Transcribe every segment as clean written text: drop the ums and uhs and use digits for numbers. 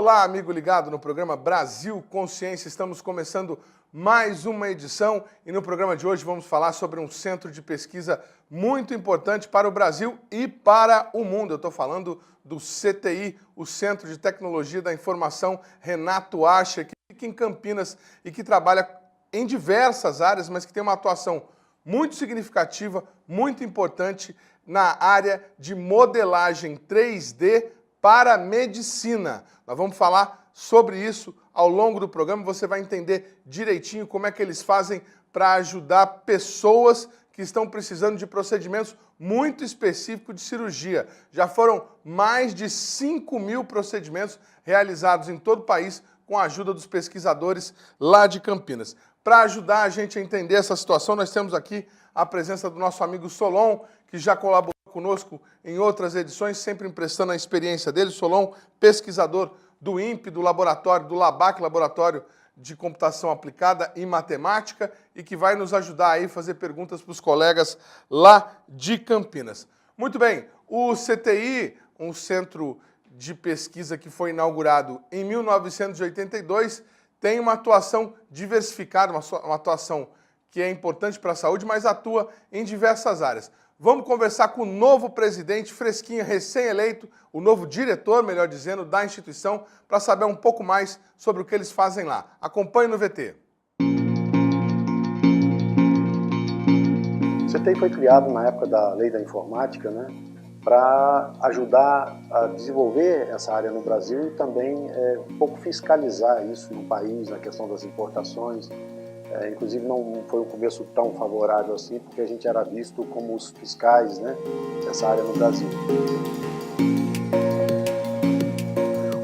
Olá, amigo ligado no programa Brasil Consciência. Estamos começando mais uma edição e no programa de hoje vamos falar sobre um centro de pesquisa muito importante para o Brasil e para o mundo. Eu estou falando do CTI, o Centro de Tecnologia da Informação Renato Acher, que fica em Campinas e que trabalha em diversas áreas, mas que tem uma atuação muito significativa, muito importante na área de modelagem 3D para a medicina. Nós vamos falar sobre isso ao longo do programa, você vai entender direitinho como é que eles fazem para ajudar pessoas que estão precisando de procedimentos muito específicos de cirurgia. Já foram mais de 5.000 procedimentos realizados em todo o país com a ajuda dos pesquisadores lá de Campinas. Para ajudar a gente a entender essa situação, nós temos aqui a presença do nosso amigo Solon, que já colaborou conosco em outras edições, sempre emprestando a experiência dele. Solon, pesquisador do INPE, do laboratório, do LABAC, Laboratório de Computação Aplicada e Matemática, e que vai nos ajudar aí a fazer perguntas para os colegas lá de Campinas. Muito bem, o CTI, um centro de pesquisa que foi inaugurado em 1982, tem uma atuação diversificada, uma atuação que é importante para a saúde, mas atua em diversas áreas. Vamos conversar com o novo presidente, fresquinho, recém-eleito, o novo diretor, melhor dizendo, da instituição, para saber um pouco mais sobre o que eles fazem lá. Acompanhe no VT. O CTI foi criado na época da Lei da Informática, né, para ajudar a desenvolver essa área no Brasil e também um pouco fiscalizar isso no país, na questão das importações. Inclusive não foi um começo tão favorável assim, porque a gente era visto como os fiscais, né, dessa área no Brasil.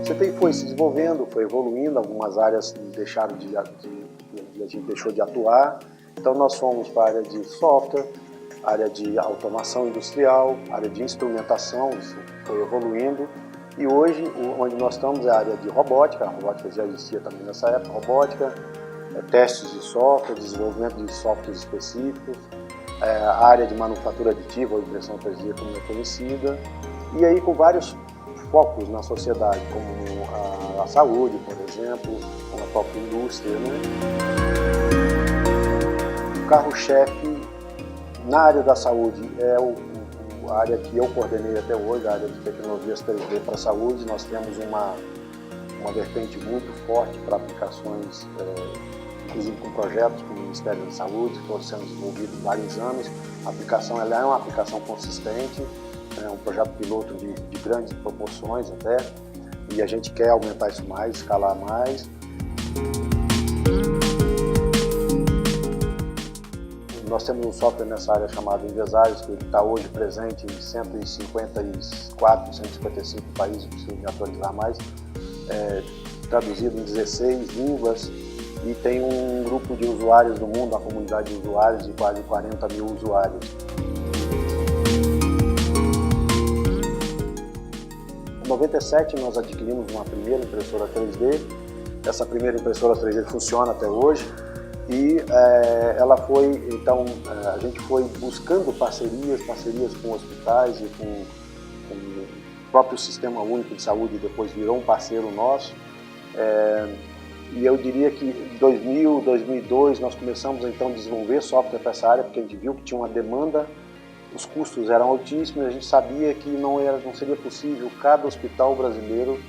O CTI foi se desenvolvendo, foi evoluindo, algumas áreas deixaram a gente deixou de atuar, então nós fomos para a área de software, área de automação industrial, área de instrumentação, isso foi evoluindo, e hoje onde nós estamos é a área de robótica, a robótica já existia também nessa época, robótica, testes de software, desenvolvimento de softwares específicos, a área de manufatura aditiva ou impressão 3D como é conhecida, e aí com vários focos na sociedade, como a saúde, por exemplo, como a própria indústria, né? O carro-chefe na área da saúde é a área que eu coordenei até hoje, a área de tecnologias 3D para a saúde. Nós temos uma vertente muito forte para aplicações, inclusive com projetos com o Ministério da Saúde, que foram sendo desenvolvidos há vários anos. A aplicação ela é uma aplicação consistente, é um projeto piloto de grandes proporções até, e a gente quer aumentar isso mais, escalar mais. Nós temos um software nessa área chamado Invesários, que está hoje presente em 154, 155 países, preciso me atualizar mais, traduzido em 16 línguas, e tem um grupo de usuários do mundo, uma comunidade de usuários de quase 40 mil usuários. Em 97 nós adquirimos uma primeira impressora 3D, essa primeira impressora 3D funciona até hoje, e ela foi, então, a gente foi buscando parcerias com hospitais e com o próprio Sistema Único de Saúde, depois virou um parceiro nosso. E eu diria que em 2000, 2002 nós começamos então a desenvolver software para essa área, porque a gente viu que tinha uma demanda, os custos eram altíssimos, a gente sabia que não seria possível cada hospital brasileiro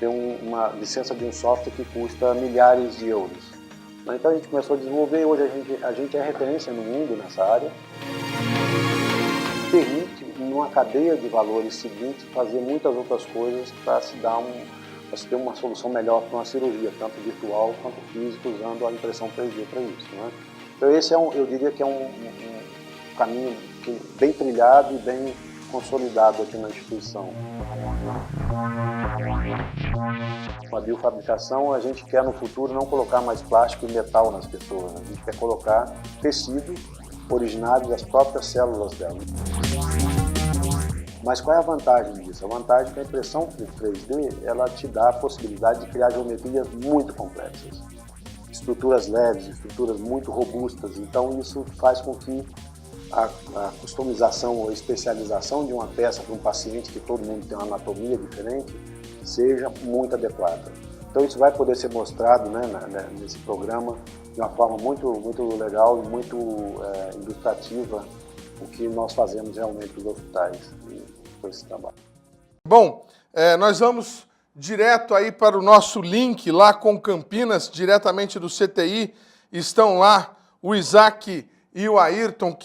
ter uma licença de um software que custa milhares de euros. Então a gente começou a desenvolver, hoje a gente é referência no mundo nessa área, permite, numa cadeia de valores seguinte, fazer muitas outras coisas para se ter uma solução melhor para uma cirurgia, tanto virtual quanto física, usando a impressão 3D para isso, né? Então esse eu diria que é um caminho bem trilhado e bem consolidado aqui na instituição. Com a biofabricação, a gente quer no futuro não colocar mais plástico e metal nas pessoas, a gente quer colocar tecido originário das próprias células dela. Mas qual é a vantagem disso? A vantagem é que a impressão 3D ela te dá a possibilidade de criar geometrias muito complexas, estruturas leves, estruturas muito robustas, então isso faz com que a customização ou especialização de uma peça para um paciente, que todo mundo tem uma anatomia diferente, seja muito adequada. Então isso vai poder ser mostrado, né, nesse programa de uma forma muito, muito legal e muito ilustrativa o que nós fazemos realmente nos hospitais com esse trabalho. Bom, nós vamos direto aí para o nosso link lá com Campinas, diretamente do CTI. Estão lá o Isaac e o Ayrton,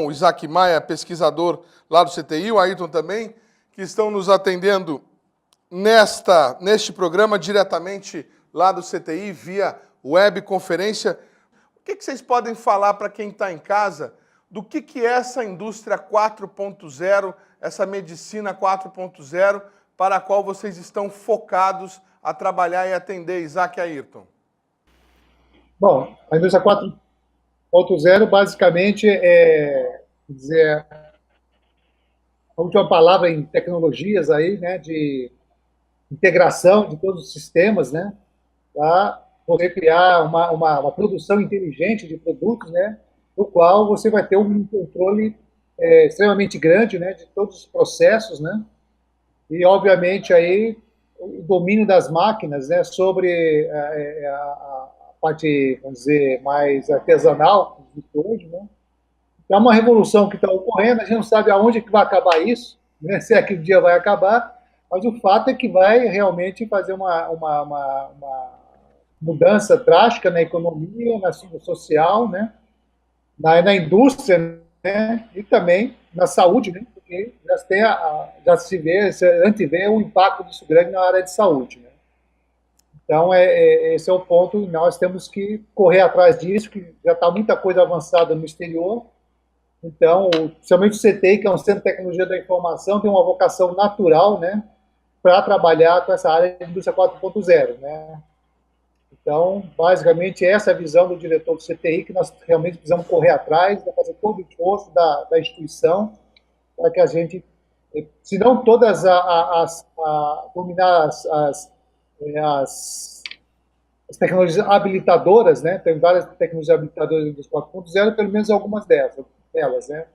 o Isaac Maia, pesquisador lá do CTI, o Ayrton também, que estão nos atendendo neste programa diretamente lá do CTI, via webconferência. O que vocês podem falar para quem está em casa do que é essa indústria 4.0, essa medicina 4.0, para a qual vocês estão focados a trabalhar e atender, Isaac e Ayrton? Bom, a indústria 4.0 basicamente dizer, a última palavra em tecnologias aí, né, de integração de todos os sistemas, né, para poder criar uma produção inteligente de produtos, né, no qual você vai ter um controle extremamente grande, né, de todos os processos, né, e obviamente aí o domínio das máquinas, né, sobre a parte, vamos dizer, mais artesanal de hoje, né. É uma revolução que está ocorrendo, a gente não sabe aonde que vai acabar isso, né, se é que um dia vai acabar, mas o fato é que vai realmente fazer uma mudança drástica na economia, no social, né, na indústria, né, e também na saúde, né, porque já se antevê um impacto disso grande na área de saúde, né. Então, esse é o ponto, nós temos que correr atrás disso, que já está muita coisa avançada no exterior. Então, principalmente o CTI, que é um Centro de Tecnologia da Informação, tem uma vocação natural, né, para trabalhar com essa área de indústria 4.0, né. Então, basicamente, essa é a visão do diretor do CTI, que nós realmente precisamos correr atrás, fazer todo o esforço da instituição, para que a gente, se não todas dominar as tecnologias habilitadoras, né, tem várias tecnologias habilitadoras dos 4.0, pelo menos algumas delas, né.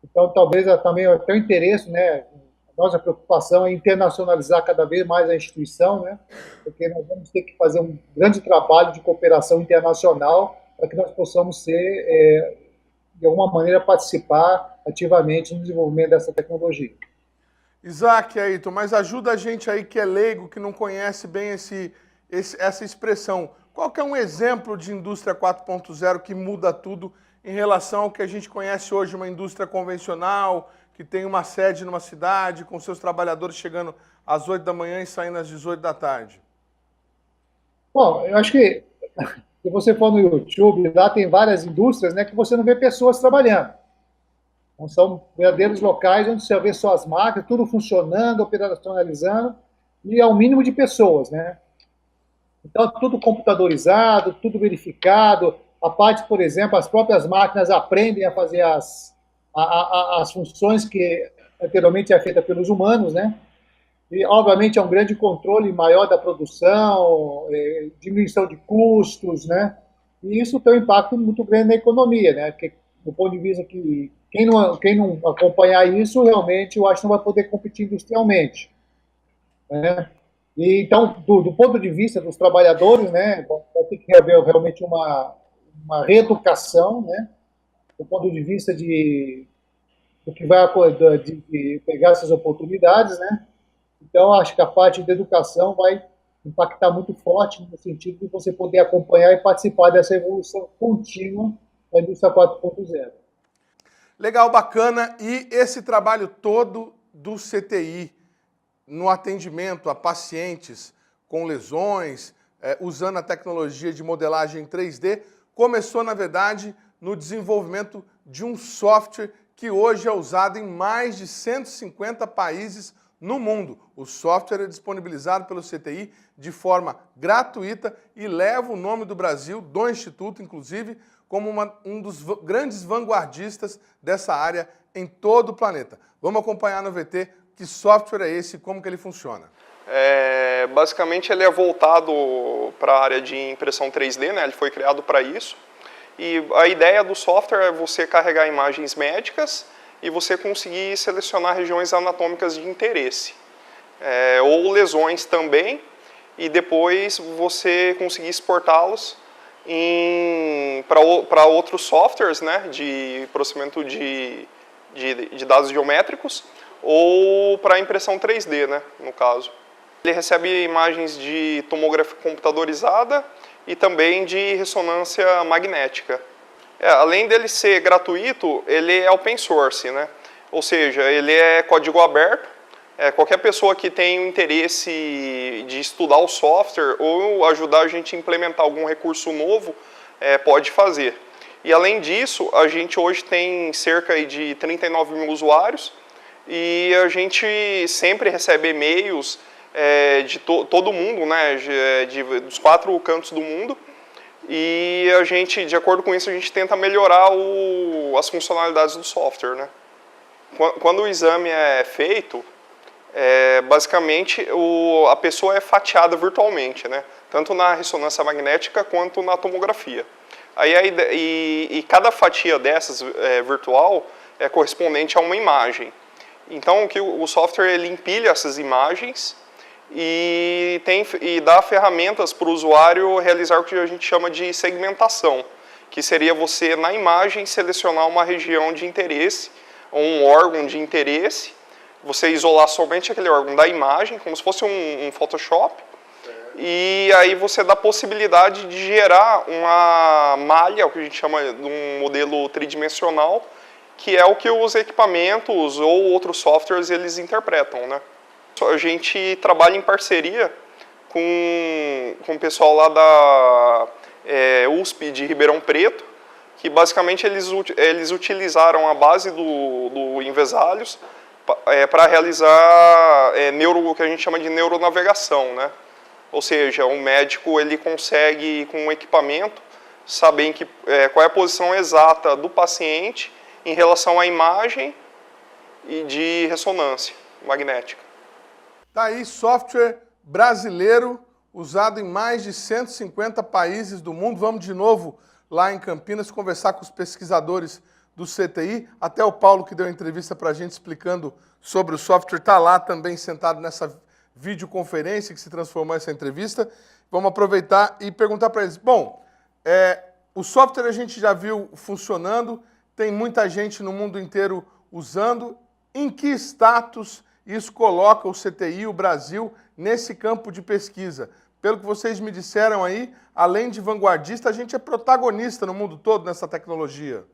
Então, talvez também o teu interesse, né, a nossa preocupação é internacionalizar cada vez mais a instituição, né, porque nós vamos ter que fazer um grande trabalho de cooperação internacional para que nós possamos de alguma maneira, participar ativamente no desenvolvimento dessa tecnologia. Isaac, Ayrton, mas ajuda a gente aí que é leigo, que não conhece bem essa expressão. Qual que é um exemplo de indústria 4.0 que muda tudo em relação ao que a gente conhece hoje, uma indústria convencional, que tem uma sede numa cidade, com seus trabalhadores chegando às 8 da manhã e saindo às 18 da tarde? Bom, eu acho que se você for no YouTube, lá tem várias indústrias, né, que você não vê pessoas trabalhando. Então, são verdadeiros locais onde você vê só as máquinas, tudo funcionando, operacionalizando, e ao mínimo de pessoas, né? Então, tudo computadorizado, tudo verificado. A parte, por exemplo, as próprias máquinas aprendem a fazer as funções que anteriormente é feita pelos humanos, né? E, obviamente, é um grande controle maior da produção, diminuição de custos, né? E isso tem um impacto muito grande na economia, né? Porque, do ponto de vista que quem não acompanhar isso, realmente, eu acho que não vai poder competir industrialmente, né? E, então, do ponto de vista dos trabalhadores, né, vai ter que haver realmente uma reeducação, né, do ponto de vista do que vai de pegar essas oportunidades, né. Então, acho que a parte de educação vai impactar muito forte no sentido de você poder acompanhar e participar dessa evolução contínua da indústria 4.0. Legal, bacana. E esse trabalho todo do CTI, no atendimento a pacientes com lesões, usando a tecnologia de modelagem 3D, começou, na verdade, no desenvolvimento de um software que hoje é usado em mais de 150 países no mundo. O software é disponibilizado pelo CTI de forma gratuita e leva o nome do Brasil, do Instituto, inclusive, como um dos grandes vanguardistas dessa área em todo o planeta. Vamos acompanhar no VT que software é esse e como que ele funciona. Basicamente ele é voltado para a área de impressão 3D, né? Ele foi criado para isso. E a ideia do software é você carregar imagens médicas e você conseguir selecionar regiões anatômicas de interesse. ou lesões também, e depois você conseguir exportá-los para outros softwares, né, de processamento de dados geométricos, ou para impressão 3D, né, no caso. Ele recebe imagens de tomografia computadorizada e também de ressonância magnética. Além dele ser gratuito, ele é open source, né? Ou seja, ele é código aberto. Qualquer pessoa que tenha o interesse de estudar o software ou ajudar a gente a implementar algum recurso novo, pode fazer. E além disso, a gente hoje tem cerca de 39 mil usuários e a gente sempre recebe e-mails de todo mundo, né, dos 4 cantos do mundo, e a gente, de acordo com isso, a gente tenta melhorar as funcionalidades do software, né. Quando o exame é feito, basicamente a pessoa é fatiada virtualmente, né, tanto na ressonância magnética quanto na tomografia. E cada fatia dessas virtual é correspondente a uma imagem. Então o software ele empilha essas imagens e dá ferramentas para o usuário realizar o que a gente chama de segmentação, que seria você, na imagem, selecionar uma região de interesse, ou um órgão de interesse, você isolar somente aquele órgão da imagem, como se fosse um Photoshop, e aí você dá a possibilidade de gerar uma malha, o que a gente chama de um modelo tridimensional, que é o que os equipamentos ou outros softwares eles interpretam, né? A gente trabalha em parceria com o pessoal lá da USP de Ribeirão Preto, que basicamente eles utilizaram a base do Invesalhos para realizar o que a gente chama de neuronavegação, né? Ou seja, o médico ele consegue, com um equipamento, saber qual é a posição exata do paciente em relação à imagem e de ressonância magnética. Tá aí, software brasileiro usado em mais de 150 países do mundo. Vamos de novo lá em Campinas conversar com os pesquisadores do CTI. Até o Paulo, que deu entrevista para a gente explicando sobre o software, está lá também sentado nessa videoconferência que se transformou essa entrevista. Vamos aproveitar e perguntar para eles. Bom, o software a gente já viu funcionando, tem muita gente no mundo inteiro usando. Em que status isso coloca o CTI, o Brasil, nesse campo de pesquisa? Pelo que vocês me disseram aí, além de vanguardista, a gente é protagonista no mundo todo nessa tecnologia.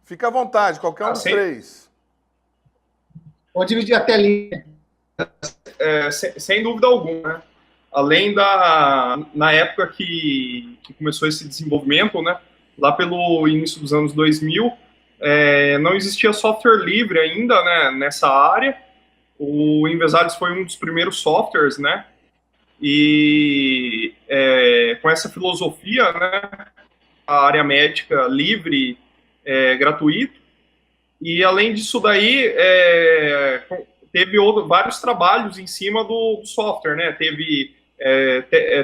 Fica à vontade, qualquer um dos três. Vou dividir a telinha. Sem dúvida alguma, né? Além na época que começou esse desenvolvimento, né? Lá pelo início dos anos 2000, não existia software livre ainda, né, nessa área. O Invesalhos foi um dos primeiros softwares, né? E com essa filosofia, né, a área médica livre, gratuito. E além disso daí, teve vários trabalhos em cima do software, né? Teve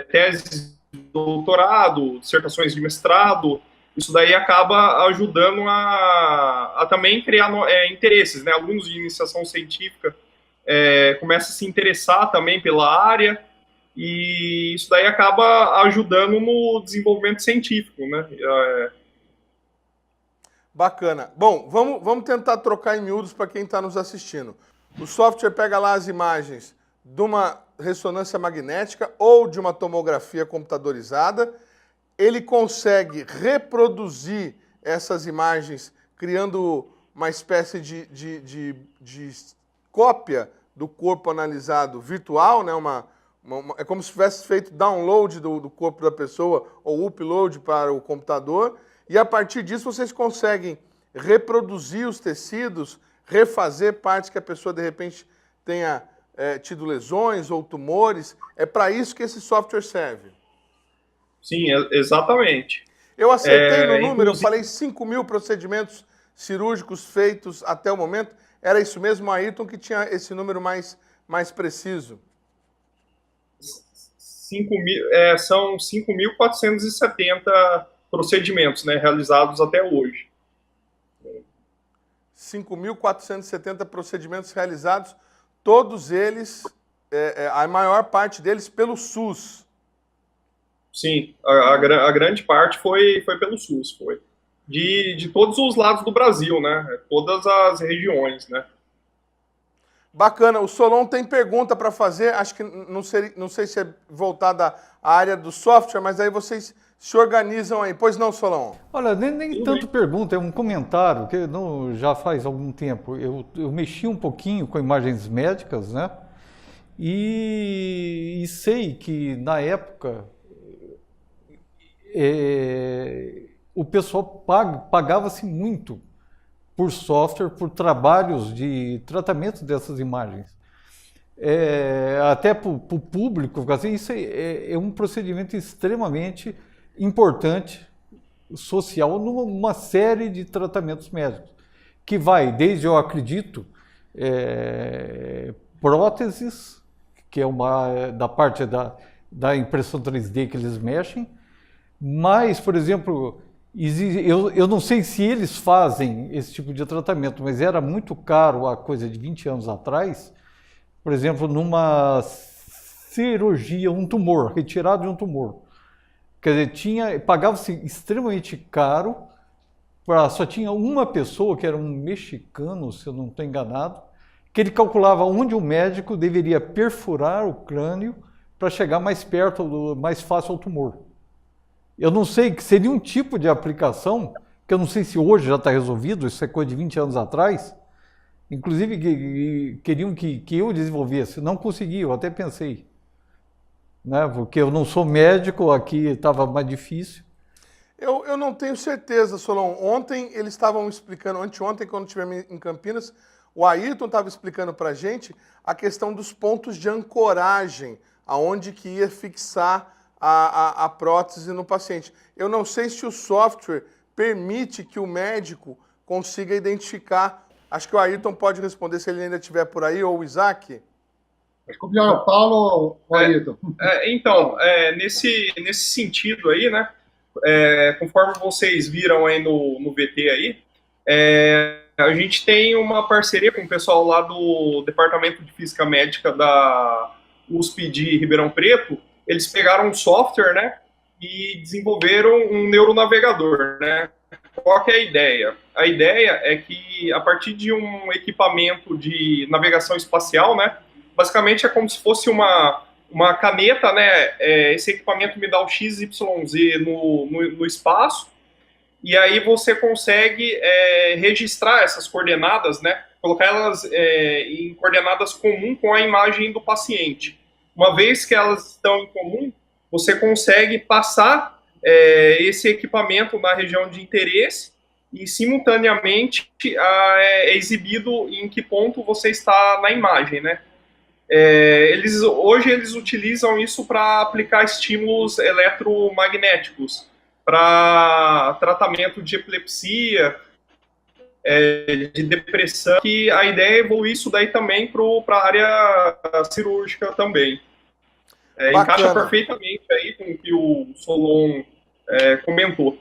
teses de doutorado, dissertações de mestrado. Isso daí acaba ajudando a também criar interesses, né? Alunos de iniciação científica começam a se interessar também pela área, e isso daí acaba ajudando no desenvolvimento científico, né? Bacana. Bom, vamos tentar trocar em miúdos para quem está nos assistindo. O software pega lá as imagens de uma ressonância magnética ou de uma tomografia computadorizada. Ele consegue reproduzir essas imagens criando uma espécie de cópia do corpo analisado virtual, né? É como se tivesse feito download do corpo da pessoa ou upload para o computador. E a partir disso vocês conseguem reproduzir os tecidos, refazer partes que a pessoa de repente tenha tido lesões ou tumores. É para isso que esse software serve. Sim, exatamente. Eu acertei no número, eu falei 5 mil procedimentos cirúrgicos feitos até o momento. Era isso mesmo, Ayrton, que tinha esse número mais preciso? 5.000, são 5.470 procedimentos, né, realizados até hoje. 5.470 procedimentos realizados, todos eles, a maior parte deles pelo SUS. Sim, a grande parte foi pelo SUS, foi. De todos os lados do Brasil, né? Todas as regiões, né? Bacana. O Solon tem pergunta para fazer, acho que não sei se é voltada à área do software, mas aí vocês se organizam aí. Pois não, Solon? Olha, nem tanto pergunta, é um comentário, que já faz algum tempo. Eu mexi um pouquinho com imagens médicas, né? E sei que na época o pessoal pagava-se muito por software, por trabalhos de tratamento dessas imagens. Até para o público, assim, isso é um procedimento extremamente importante, social, numa série de tratamentos médicos, que vai desde, eu acredito, próteses, que é da parte da impressão 3D que eles mexem, mas, por exemplo, eu não sei se eles fazem esse tipo de tratamento, mas era muito caro há coisa de 20 anos atrás, por exemplo, numa cirurgia, um tumor, retirado de um tumor. Quer dizer, pagava-se extremamente caro, só tinha uma pessoa, que era um mexicano, se eu não estou enganado, que ele calculava onde o médico deveria perfurar o crânio para chegar mais perto, mais fácil ao tumor. Eu não sei, que seria um tipo de aplicação, que eu não sei se hoje já está resolvido, isso é coisa de 20 anos atrás. Inclusive, queriam que eu desenvolvesse, não consegui, eu até pensei. Né? Porque eu não sou médico, aqui estava mais difícil. Eu não tenho certeza, Solon. Ontem eles estavam explicando, anteontem, quando estivemos em Campinas, o Ayrton estava explicando para a gente a questão dos pontos de ancoragem, aonde que ia fixar a prótese no paciente. Eu não sei se o software permite que o médico consiga identificar. Acho que o Ayrton pode responder se ele ainda estiver por aí, ou o Isaac. Acho que o melhor é o Paulo ou o Ayrton? Então, nesse sentido aí, né? Conforme vocês viram aí no VT aí, a gente tem uma parceria com o pessoal lá do Departamento de Física Médica da USP de Ribeirão Preto. Eles pegaram um software, né, e desenvolveram um neuronavegador, né? Qual que é a ideia? A ideia é que, a partir de um equipamento de navegação espacial, né, basicamente é como se fosse uma caneta, né, esse equipamento me dá o XYZ no espaço, e aí você consegue registrar essas coordenadas, né, colocar elas em coordenadas comuns com a imagem do paciente. Uma vez que elas estão em comum, você consegue passar esse equipamento na região de interesse e, simultaneamente, é exibido em que ponto você está na imagem, né? Hoje eles utilizam isso para aplicar estímulos eletromagnéticos para tratamento de epilepsia, de depressão, que a ideia é evoluir isso daí também para a área cirúrgica também. Encaixa perfeitamente aí com o que o Solon comentou.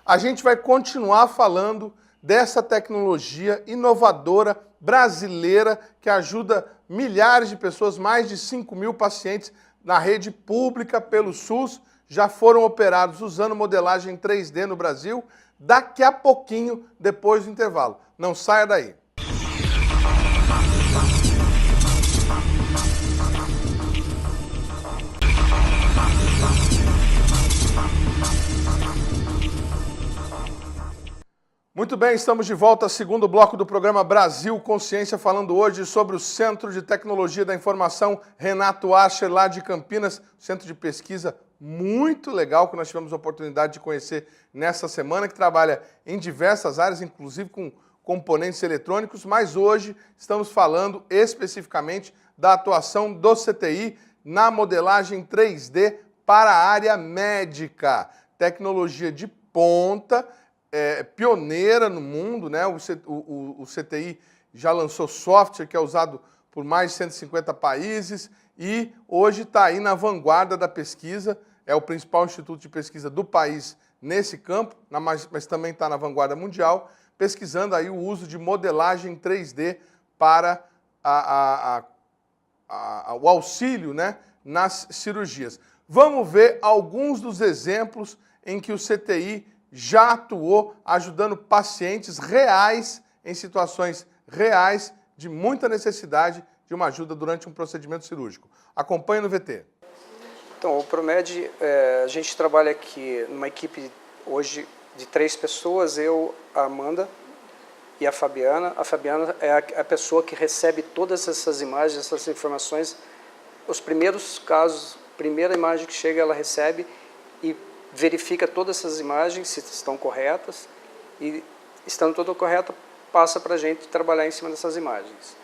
A gente vai continuar falando dessa tecnologia inovadora brasileira que ajuda milhares de pessoas, mais de 5.000 pacientes na rede pública pelo SUS, já foram operados usando modelagem 3D no Brasil, daqui a pouquinho, depois do intervalo. Não saia daí. Muito bem, estamos de volta ao segundo bloco do programa Brasil Consciência, falando hoje sobre o Centro de Tecnologia da Informação Renato Ascher, lá de Campinas, centro de pesquisa muito legal, que nós tivemos a oportunidade de conhecer nessa semana, que trabalha em diversas áreas, inclusive com componentes eletrônicos, mas hoje estamos falando especificamente da atuação do CTI na modelagem 3D para a área médica. Tecnologia de ponta, pioneira no mundo, né? O CTI já lançou software que é usado por mais de 150 países e hoje está aí na vanguarda da pesquisa, é o principal instituto de pesquisa do país nesse campo, mas também está na vanguarda mundial, pesquisando aí o uso de modelagem 3D para o auxílio, né, nas cirurgias. Vamos ver alguns dos exemplos em que o CTI já atuou ajudando pacientes reais em situações reais de muita necessidade de uma ajuda durante um procedimento cirúrgico. Acompanhe no VT. Então, o Promed, a gente trabalha aqui numa equipe hoje de 3 pessoas, eu, a Amanda e a Fabiana. A Fabiana é a pessoa que recebe todas essas imagens, essas informações. Os primeiros casos, primeira imagem que chega, ela recebe e verifica todas essas imagens, se estão corretas, e estando tudo correto, passa para a gente trabalhar em cima dessas imagens.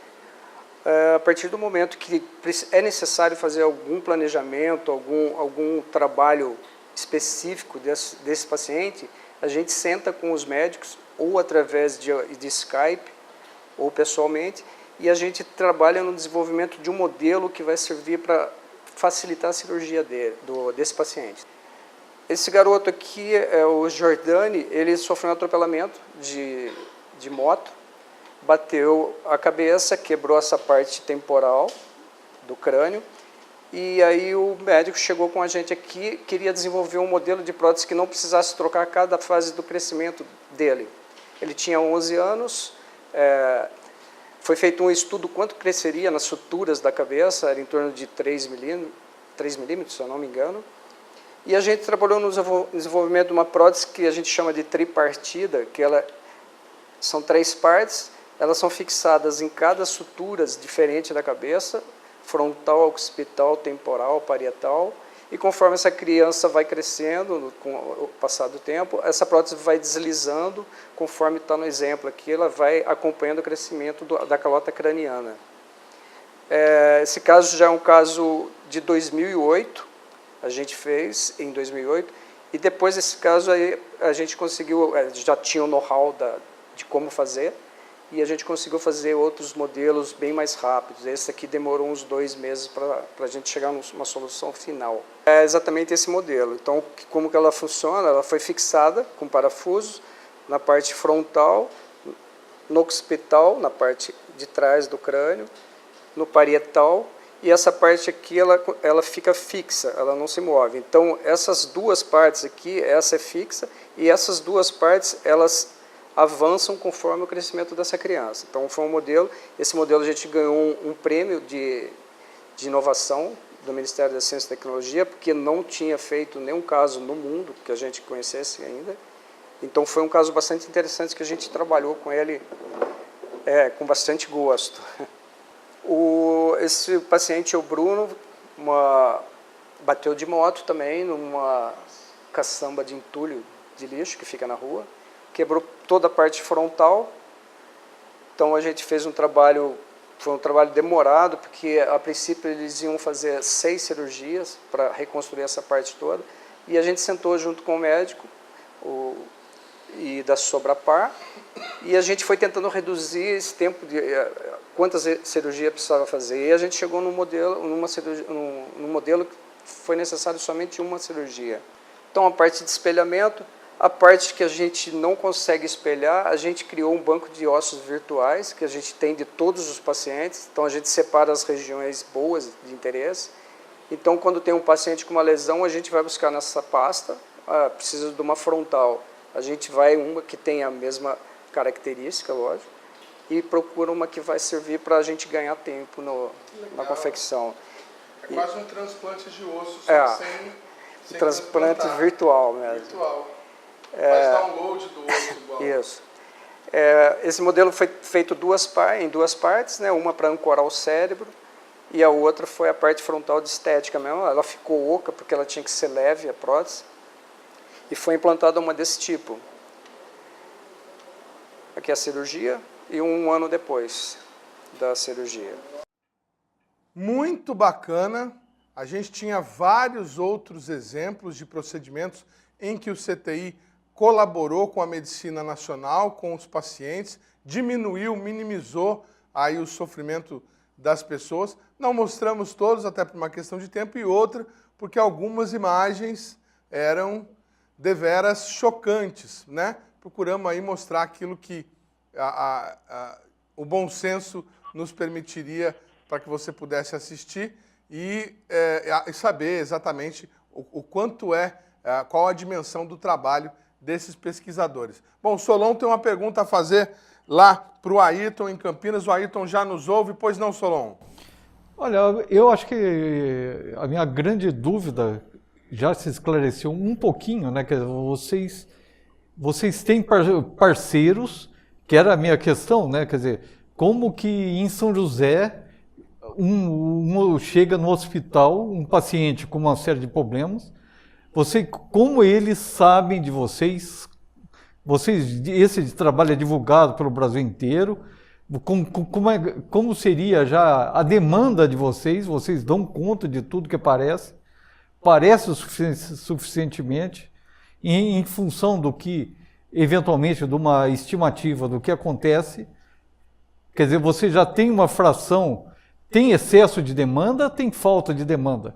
A partir do momento que é necessário fazer algum planejamento, algum trabalho específico desse paciente, a gente senta com os médicos, ou através de Skype, ou pessoalmente, e a gente trabalha no desenvolvimento de um modelo que vai servir para facilitar a cirurgia desse paciente. Esse garoto aqui, o Jordani, ele sofreu um atropelamento de moto, bateu a cabeça, quebrou essa parte temporal do crânio, e aí o médico chegou com a gente aqui, queria desenvolver um modelo de prótese que não precisasse trocar a cada fase do crescimento dele. Ele tinha 11 anos, foi feito um estudo quanto cresceria nas suturas da cabeça, era em torno de 3 milímetros, se eu não me engano, e a gente trabalhou no desenvolvimento de uma prótese que a gente chama de tripartida, que são 3 partes. Elas são fixadas em cada sutura diferente da cabeça, frontal, occipital, temporal, parietal, e conforme essa criança vai crescendo, com o passar do tempo, essa prótese vai deslizando, conforme está no exemplo aqui, ela vai acompanhando o crescimento da calota craniana. Esse caso já é um caso de 2008, a gente fez em 2008, e depois desse caso aí, a gente conseguiu, já tinha o know-how de como fazer, e a gente conseguiu fazer outros modelos bem mais rápidos. Esse aqui demorou uns 2 meses para a gente chegar numa solução final. É exatamente esse modelo. Então, como que ela funciona? Ela foi fixada com parafusos na parte frontal, no occipital, na parte de trás do crânio, no parietal, e essa parte aqui ela fica fixa, ela não se move. Então, essas 2 partes aqui, essa é fixa, e essas 2 partes, elas avançam conforme o crescimento dessa criança. Então, foi um modelo, esse modelo a gente ganhou um prêmio de inovação do Ministério da Ciência e Tecnologia, porque não tinha feito nenhum caso no mundo que a gente conhecesse ainda. Então, foi um caso bastante interessante que a gente trabalhou com ele com bastante gosto. Esse paciente, o Bruno, bateu de moto também numa caçamba de entulho de lixo que fica na rua, quebrou toda a parte frontal. Então a gente fez um trabalho, foi um trabalho demorado, porque a princípio eles iam fazer 6 cirurgias para reconstruir essa parte toda, e a gente sentou junto com o médico e da Sobrapar, e a gente foi tentando reduzir esse tempo de quantas cirurgias precisava fazer, e a gente chegou num modelo que foi necessário somente uma cirurgia. Então a parte de espelhamento, a parte que a gente não consegue espelhar, a gente criou um banco de ossos virtuais, que a gente tem de todos os pacientes, então a gente separa as regiões boas de interesse. Então, quando tem um paciente com uma lesão, a gente vai buscar nessa pasta, precisa de uma frontal, a gente vai uma que tem a mesma característica, lógico, e procura uma que vai servir para a gente ganhar tempo na confecção. É quase um transplante de osso, sem transplante virtual mesmo. Virtual. Faz download do osso igual. Isso. Esse modelo foi feito em 2 partes, né? Uma para ancorar o cérebro e a outra foi a parte frontal de estética mesmo. Ela ficou oca porque ela tinha que ser leve, a prótese, e foi implantada uma desse tipo. Aqui é a cirurgia e 1 ano depois da cirurgia. Muito bacana. A gente tinha vários outros exemplos de procedimentos em que o CTI colaborou com a medicina nacional, com os pacientes, diminuiu, minimizou aí o sofrimento das pessoas. Não mostramos todos, até por uma questão de tempo, e outra, porque algumas imagens eram deveras chocantes, né? procuramos aí mostrar aquilo que o bom senso nos permitiria para que você pudesse assistir e saber exatamente o quanto qual a dimensão do trabalho desses pesquisadores. Bom, o Solon tem uma pergunta a fazer lá para o Ayrton em Campinas. O Ayrton já nos ouve, pois não, Solon? Olha, eu acho que a minha grande dúvida já se esclareceu um pouquinho, né? Que vocês têm parceiros, que era a minha questão, né? Quer dizer, como que em São José chega no hospital um paciente com uma série de problemas, como eles sabem de vocês, esse trabalho é divulgado pelo Brasil inteiro, como seria já a demanda de vocês dão conta de tudo que parece o suficientemente, em função do que, eventualmente, de uma estimativa do que acontece. Quer dizer, você já tem uma fração, tem excesso de demanda, tem falta de demanda.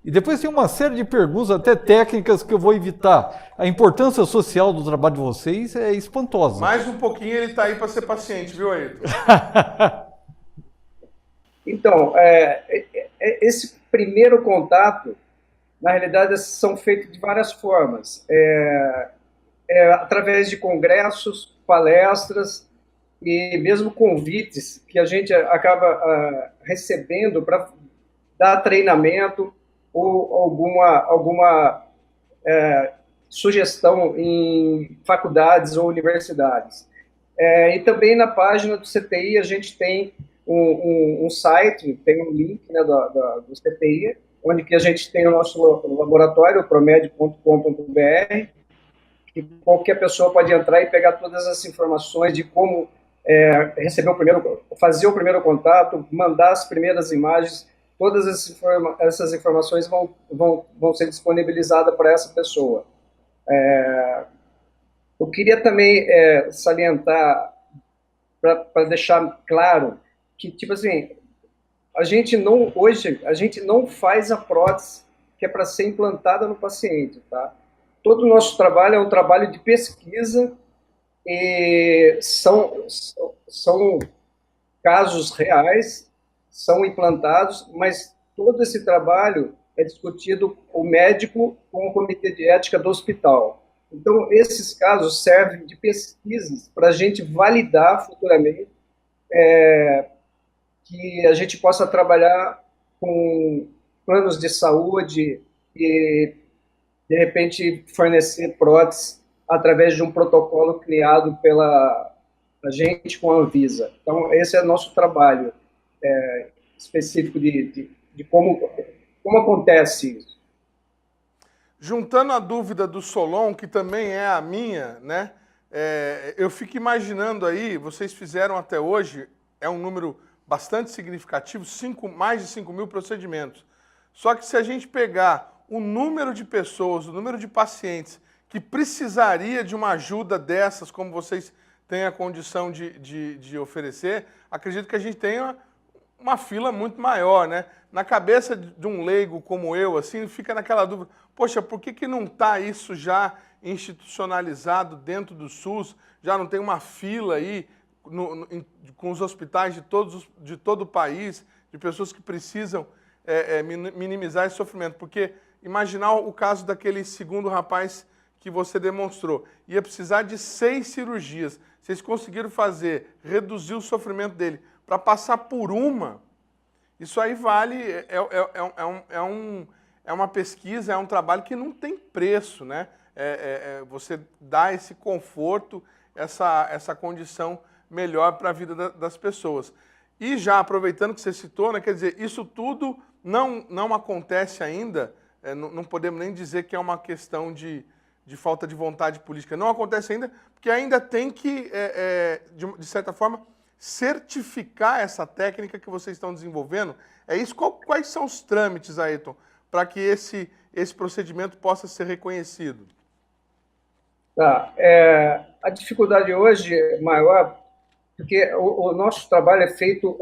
E depois tem uma série de perguntas, até técnicas, que eu vou evitar. A importância social do trabalho de vocês é espantosa. Mais um pouquinho ele está aí para ser paciente, viu, Ayrton? Então, esse primeiro contato, na realidade, são feitos de várias formas. Através de congressos, palestras e mesmo convites que a gente acaba recebendo para dar treinamento ou alguma sugestão em faculdades ou universidades. E também na página do CTI a gente tem um site, tem um link, né, do CTI, onde que a gente tem o nosso laboratório, promed.com.br, que qualquer pessoa pode entrar e pegar todas as informações de como fazer o primeiro contato, mandar as primeiras imagens. Todas essas informações vão ser disponibilizadas para essa pessoa. Eu queria também salientar, para deixar claro, que, tipo assim, hoje a gente não faz a prótese que é para ser implantada no paciente, tá? Todo o nosso trabalho é um trabalho de pesquisa e são casos reais, são implantados, mas todo esse trabalho é discutido o médico com o comitê de ética do hospital. Então, esses casos servem de pesquisas para a gente validar futuramente que a gente possa trabalhar com planos de saúde e, de repente, fornecer próteses através de um protocolo criado pela gente com a Anvisa. Então, esse é o nosso trabalho específico de como acontece isso. Juntando a dúvida do Solon, que também é a minha, né? Eu fico imaginando aí, vocês fizeram até hoje, é um número bastante significativo, mais de 5 mil procedimentos. Só que se a gente pegar o número de pessoas, o número de pacientes que precisaria de uma ajuda dessas, como vocês têm a condição de oferecer, acredito que a gente tenha uma fila muito maior, né? Na cabeça de um leigo como eu, assim, fica naquela dúvida, poxa, por que não está isso já institucionalizado dentro do SUS? Já não tem uma fila aí com os hospitais de todo o país, de pessoas que precisam minimizar esse sofrimento? Porque imaginar o caso daquele segundo rapaz que você demonstrou, ia precisar de 6 cirurgias. Vocês conseguiram reduzir o sofrimento dele para passar por uma. Isso aí vale, é uma pesquisa, é um trabalho que não tem preço, né? Você dá esse conforto, essa condição melhor para a vida das pessoas. E já aproveitando que você citou, né, quer dizer, isso tudo não acontece ainda, não podemos nem dizer que é uma questão de falta de vontade política, não acontece ainda, porque ainda tem que, de certa forma, certificar essa técnica que vocês estão desenvolvendo. É isso? Quais são os trâmites, Ayrton, para que esse procedimento possa ser reconhecido? Tá. A dificuldade hoje é maior porque o nosso trabalho é feito,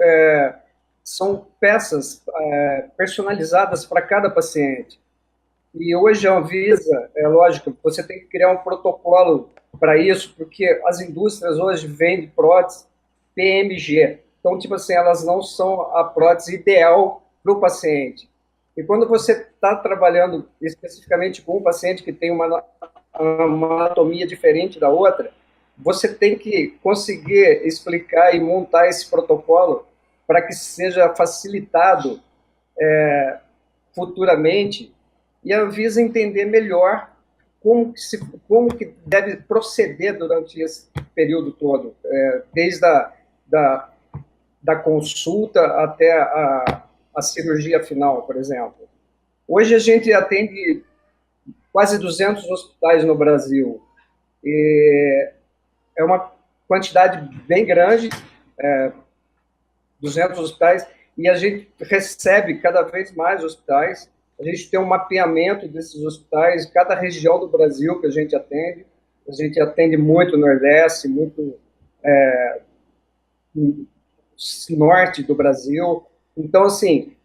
são peças personalizadas para cada paciente. E hoje a Anvisa, é lógico, você tem que criar um protocolo para isso, porque as indústrias hoje vendem prótese PMG. Então, tipo assim, elas não são a prótese ideal para o paciente. E quando você está trabalhando especificamente com um paciente que tem uma anatomia diferente da outra, você tem que conseguir explicar e montar esse protocolo para que seja facilitado futuramente e a Anvisa entender melhor como que deve proceder durante esse período todo, desde da consulta até a cirurgia final, por exemplo. Hoje a gente atende quase 200 hospitais no Brasil. E é uma quantidade bem grande, 200 hospitais, e a gente recebe cada vez mais hospitais. A gente tem um mapeamento desses hospitais, cada região do Brasil que a gente atende muito Nordeste, muito Norte do Brasil. Então, assim,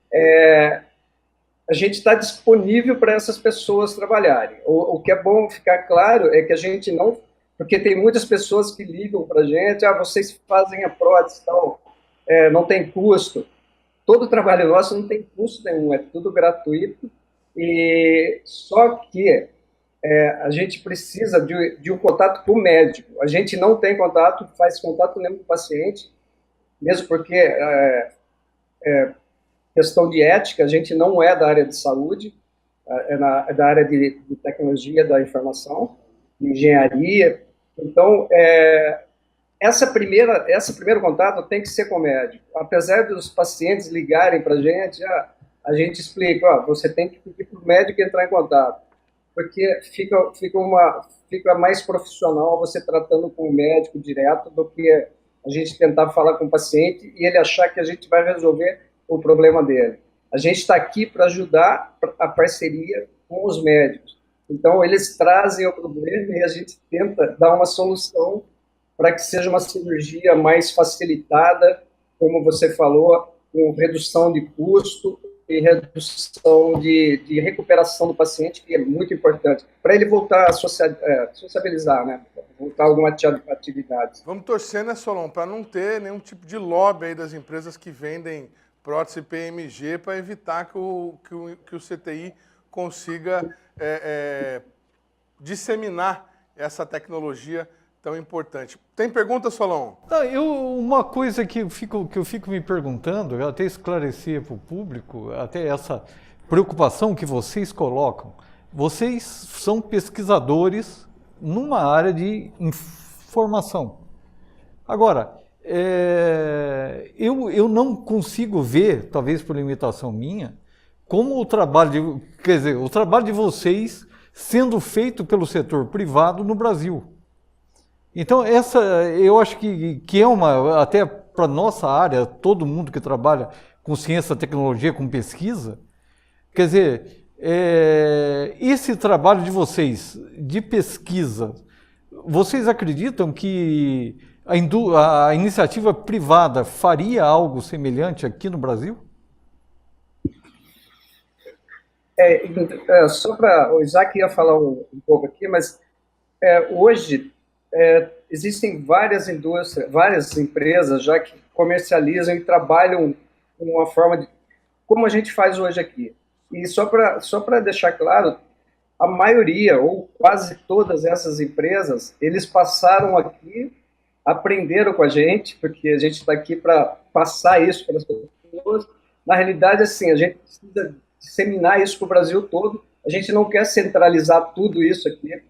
a gente está disponível para essas pessoas trabalharem. O que é bom ficar claro é que a gente não... Porque tem muitas pessoas que ligam para a gente, vocês fazem a prótese e tal, não tem custo. Todo trabalho nosso não tem custo nenhum, é tudo gratuito, e só que a gente precisa de um contato com o médico. A gente não tem contato, faz contato nenhum com o paciente, mesmo porque questão de ética, a gente não é da área de saúde, é da área de tecnologia da informação, de engenharia. Então, esse primeiro contato tem que ser com o médico. Apesar dos pacientes ligarem para a gente explica, você tem que pedir para o médico entrar em contato, porque fica mais profissional você tratando com o médico direto do que a gente tentar falar com o paciente e ele achar que a gente vai resolver o problema dele. A gente está aqui para ajudar a parceria com os médicos. Então, eles trazem o problema e a gente tenta dar uma solução para que seja uma cirurgia mais facilitada, como você falou, com redução de custo e redução de recuperação do paciente, que é muito importante, para ele voltar a sociabilizar, né? Voltar a alguma atividade. Vamos torcer, né, Solon, para não ter nenhum tipo de lobby aí das empresas que vendem prótese PMG para evitar que o CTI consiga disseminar essa tecnologia tão importante. Tem pergunta, Solon? Uma coisa que eu fico me perguntando, eu até esclarecer para o público, até essa preocupação que vocês colocam. Vocês são pesquisadores numa área de informação. Agora, eu não consigo ver, talvez por limitação minha, como o trabalho de vocês sendo feito pelo setor privado no Brasil. Então, eu acho que é até para nossa área, todo mundo que trabalha com ciência, tecnologia, com pesquisa, quer dizer, esse trabalho de vocês, de pesquisa, vocês acreditam que a iniciativa privada faria algo semelhante aqui no Brasil? Só para... O Isaac ia falar um pouco aqui, mas hoje existem várias indústrias, várias empresas já que comercializam e trabalham com uma forma de... Como a gente faz hoje aqui. E só para deixar claro, a maioria, ou quase todas essas empresas, eles passaram aqui, aprenderam com a gente, porque a gente está aqui para passar isso para as pessoas. Na realidade, assim, a gente precisa disseminar isso para o Brasil todo. A gente não quer centralizar tudo isso aqui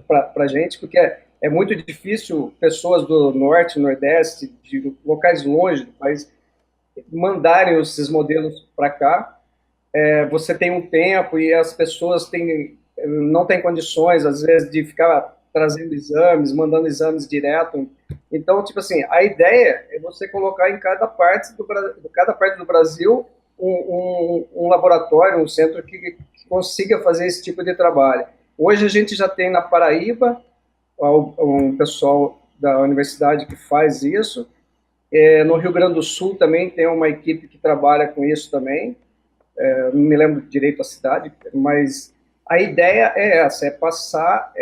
para a gente, porque é muito difícil pessoas do Norte, Nordeste, de locais longe do país, mandarem esses modelos para cá. Você tem um tempo e as pessoas não têm condições, às vezes, de ficar trazendo exames, mandando exames direto. Então, tipo assim, a ideia é você colocar em cada parte do Brasil um laboratório, um centro que consiga fazer esse tipo de trabalho. Hoje a gente já tem na Paraíba um pessoal da universidade que faz isso. No Rio Grande do Sul também tem uma equipe que trabalha com isso também. Não me lembro direito a cidade, mas A ideia é essa, é passar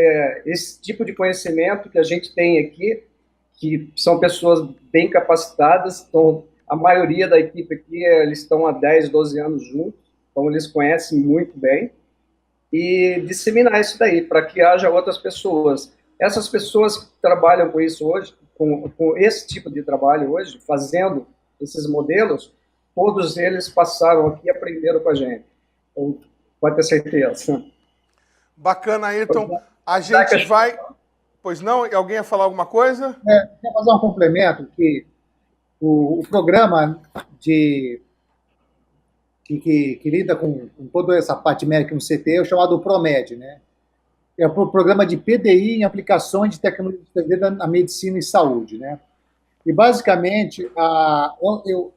esse tipo de conhecimento que a gente tem aqui, que são pessoas bem capacitadas, então a maioria da equipe aqui, eles estão há 10, 12 anos juntos, então eles conhecem muito bem, e disseminar isso daí, para que haja outras pessoas. Essas pessoas que trabalham com isso hoje, com esse tipo de trabalho hoje, fazendo esses modelos, todos eles passaram aqui e aprenderam com a gente. Então, pode ter certeza. Bacana, Ayrton. A gente vai... Pois não? Alguém ia falar alguma coisa? Quer fazer um complemento que o programa que lida com toda essa parte médica no CT é o chamado PROMED, né? É o programa de PDI em aplicações de tecnologia na medicina e saúde, né? E, basicamente, eu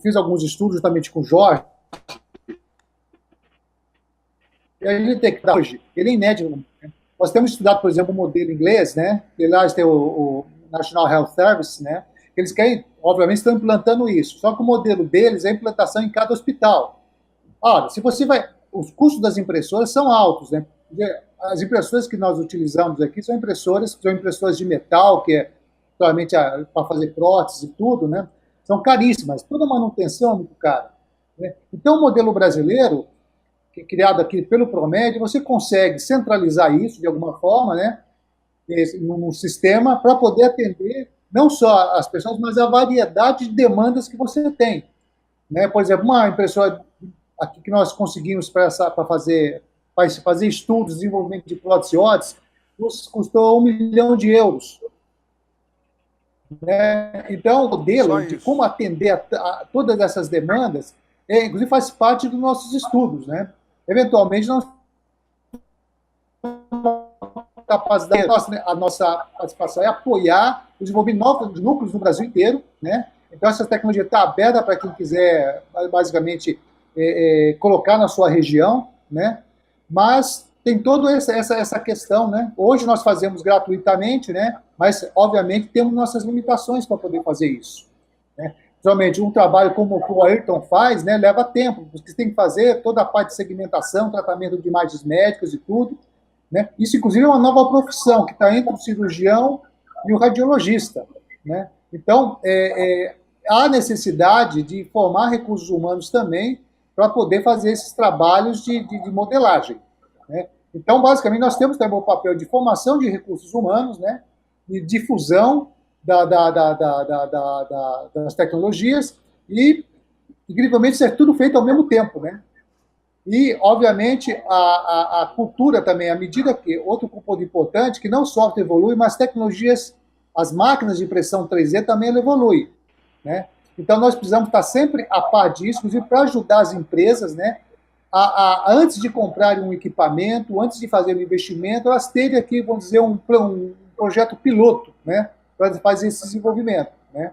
fiz alguns estudos justamente com o Jorge, e a gente tem que dar hoje, ele é inédito, né? Nós temos estudado, por exemplo, o modelo inglês, né? E lá tem o National Health Service, né? Eles querem, obviamente, estão implantando isso. Só que o modelo deles é a implantação em cada hospital. Ora, se você vai... Os custos das impressoras são altos, né? As impressoras que nós utilizamos aqui são impressoras de metal, que é provavelmente para fazer próteses e tudo, né? São caríssimas. Toda manutenção é muito cara, né? Então, o modelo brasileiro, que é criado aqui pelo PROMED, você consegue centralizar isso de alguma forma, né? Num sistema para poder atender não só as pessoas, mas a variedade de demandas que você tem, né? Por exemplo, uma impressora aqui que nós conseguimos para fazer estudos, desenvolvimento de prótese óssea, custou €1 milhão, né? Então, o modelo de como atender a todas essas demandas, inclusive faz parte dos nossos estudos, né? Eventualmente, nós capacidade, a nossa participação é apoiar o desenvolvimento de novos núcleos no Brasil inteiro, né? Então, essa tecnologia está aberta para quem quiser, basicamente, colocar na sua região, né? Mas tem toda essa questão, né? Hoje nós fazemos gratuitamente, né? Mas, obviamente, temos nossas limitações para poder fazer isso, né? Principalmente um trabalho como o Ayrton faz, né? Leva tempo, você tem que fazer toda a parte de segmentação, tratamento de imagens médicas e tudo, né? Isso, inclusive, é uma nova profissão que está entre o cirurgião e o radiologista, né? Então, há necessidade de formar recursos humanos também para poder fazer esses trabalhos de modelagem, né? Então, basicamente, nós temos também o papel de formação de recursos humanos, né? De difusão das tecnologias e, incrivelmente, isso é tudo feito ao mesmo tempo, né? E, obviamente, a cultura também, à medida que, outro ponto importante, que não só evolui, mas tecnologias, as máquinas de impressão 3D também evoluem, né? Então, nós precisamos estar sempre a par disso, inclusive para ajudar as empresas, né, antes de comprarem um equipamento, antes de fazer um investimento, elas terem aqui, vamos dizer, um projeto piloto, né, para fazer esse desenvolvimento, né?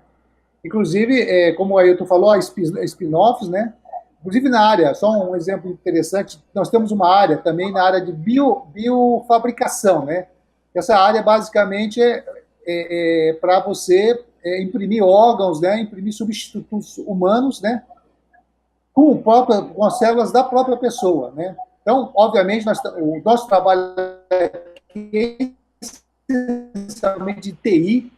Inclusive, como o Ayrton falou, spin-offs, né? Inclusive na área, só um exemplo interessante, nós temos uma área também na área de biofabricação, né? Essa área, basicamente, é para você imprimir órgãos, né? Imprimir substitutos humanos, né? Com as células da própria pessoa, né? Então, obviamente, o nosso trabalho aqui é essencialmente de TI.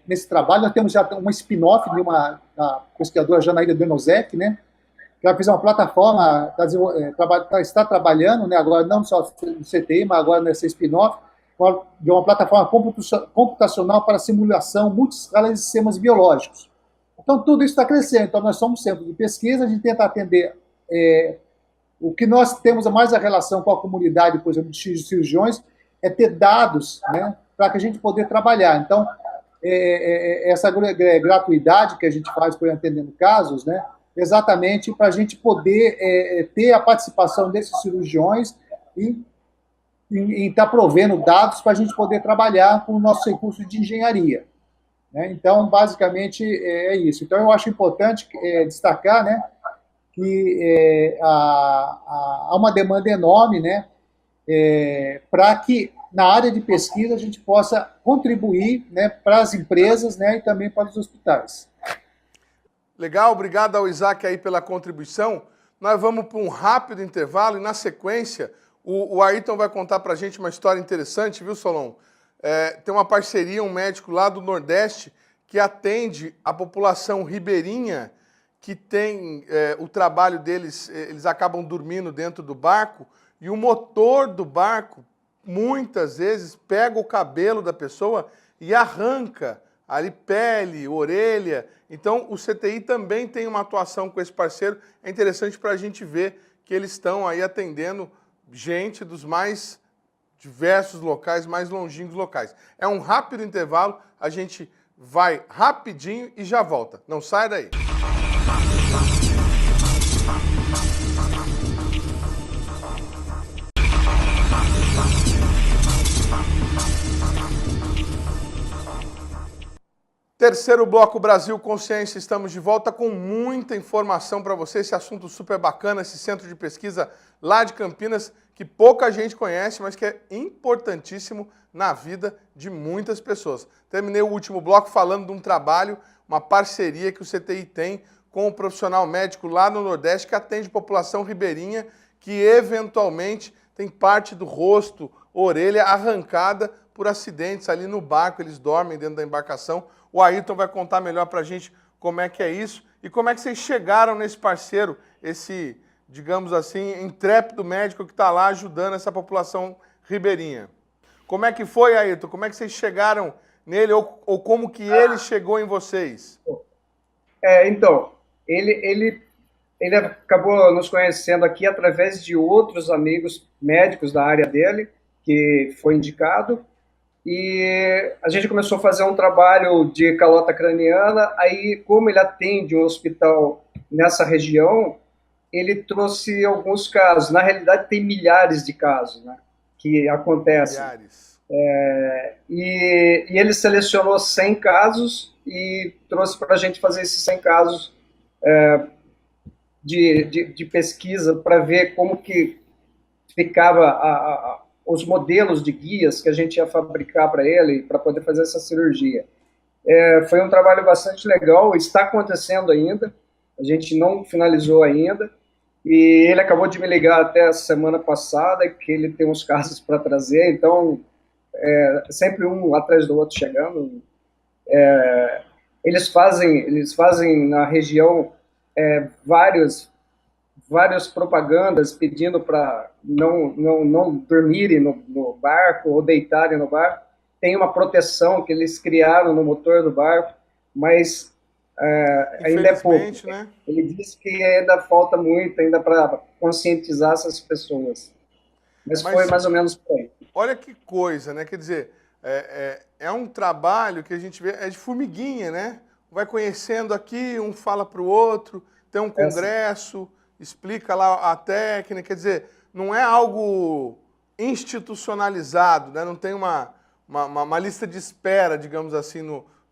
Nesse trabalho, nós temos já uma spin-off de uma pesquisadora Janaína Denozek, né? Que ela fez uma plataforma, está trabalhando, né, agora não só no CTI, mas agora nessa spin-off, de uma plataforma computacional para simulação multiscala de sistemas biológicos. Então, tudo isso está crescendo. Então, nós somos um centro de pesquisa, a gente tenta atender o que nós temos mais a relação com a comunidade, por exemplo, de cirurgiões, é ter dados, né, para que a gente poder trabalhar. Então, essa gratuidade que a gente faz por atendendo casos, né, exatamente para a gente poder ter a participação desses cirurgiões e estar provendo dados para a gente poder trabalhar com o nosso recurso de engenharia, né? Então, basicamente, é isso. Então, eu acho importante destacar, né, que há uma demanda enorme, né, para que na área de pesquisa a gente possa contribuir, né, para as empresas, né, e também para os hospitais. Legal, obrigado ao Isaac aí pela contribuição. Nós vamos para um rápido intervalo e, na sequência, O Ayrton vai contar para a gente uma história interessante, viu, Solon? Tem uma parceria, um médico lá do Nordeste que atende a população ribeirinha que tem o trabalho deles, eles acabam dormindo dentro do barco e o motor do barco, muitas vezes, pega o cabelo da pessoa e arranca ali pele, orelha. Então, o CTI também tem uma atuação com esse parceiro. É interessante para a gente ver que eles estão aí atendendo gente dos mais diversos locais, mais longínquos locais. É um rápido intervalo, a gente vai rapidinho e já volta. Não sai daí. Terceiro bloco Brasil Consciência, estamos de volta com muita informação para você, esse assunto super bacana, esse centro de pesquisa lá de Campinas, que pouca gente conhece, mas que é importantíssimo na vida de muitas pessoas. Terminei o último bloco falando de um trabalho, uma parceria que o CTI tem com um profissional médico lá no Nordeste que atende população ribeirinha que eventualmente tem parte do rosto, orelha arrancada por acidentes ali no barco, eles dormem dentro da embarcação. O Ayrton vai contar melhor para a gente como é que é isso e como é que vocês chegaram nesse parceiro, esse, digamos assim, intrépido médico que está lá ajudando essa população ribeirinha. Como é que foi, Ayrton? Como é que vocês chegaram nele ou como que ele chegou em vocês? Então, ele acabou nos conhecendo aqui através de outros amigos médicos da área dele, que foi indicado. E a gente começou a fazer um trabalho de calota craniana, aí como ele atende um hospital nessa região, ele trouxe alguns casos, na realidade tem milhares de casos, né, que acontecem. Milhares. E ele selecionou 100 casos e trouxe para a gente fazer esses 100 casos de pesquisa para ver como que ficava os modelos de guias que a gente ia fabricar para ele, para poder fazer essa cirurgia. Foi um trabalho bastante legal, está acontecendo ainda, a gente não finalizou ainda, e ele acabou de me ligar até a semana passada, que ele tem uns casos para trazer, então, sempre um atrás do outro chegando. Eles fazem na região várias propagandas pedindo para não dormirem no barco ou deitarem no barco. Tem uma proteção que eles criaram no motor do barco, mas ainda é pouco. Né? Ele disse que ainda falta muito ainda para conscientizar essas pessoas. Mas foi mais ou menos por aí. Olha que coisa, né? Quer dizer, é um trabalho que a gente vê, é de formiguinha, né? Vai conhecendo aqui, um fala para o outro, tem um congresso, explica lá a técnica, quer dizer, não é algo institucionalizado, né? Não tem uma lista de espera, digamos assim,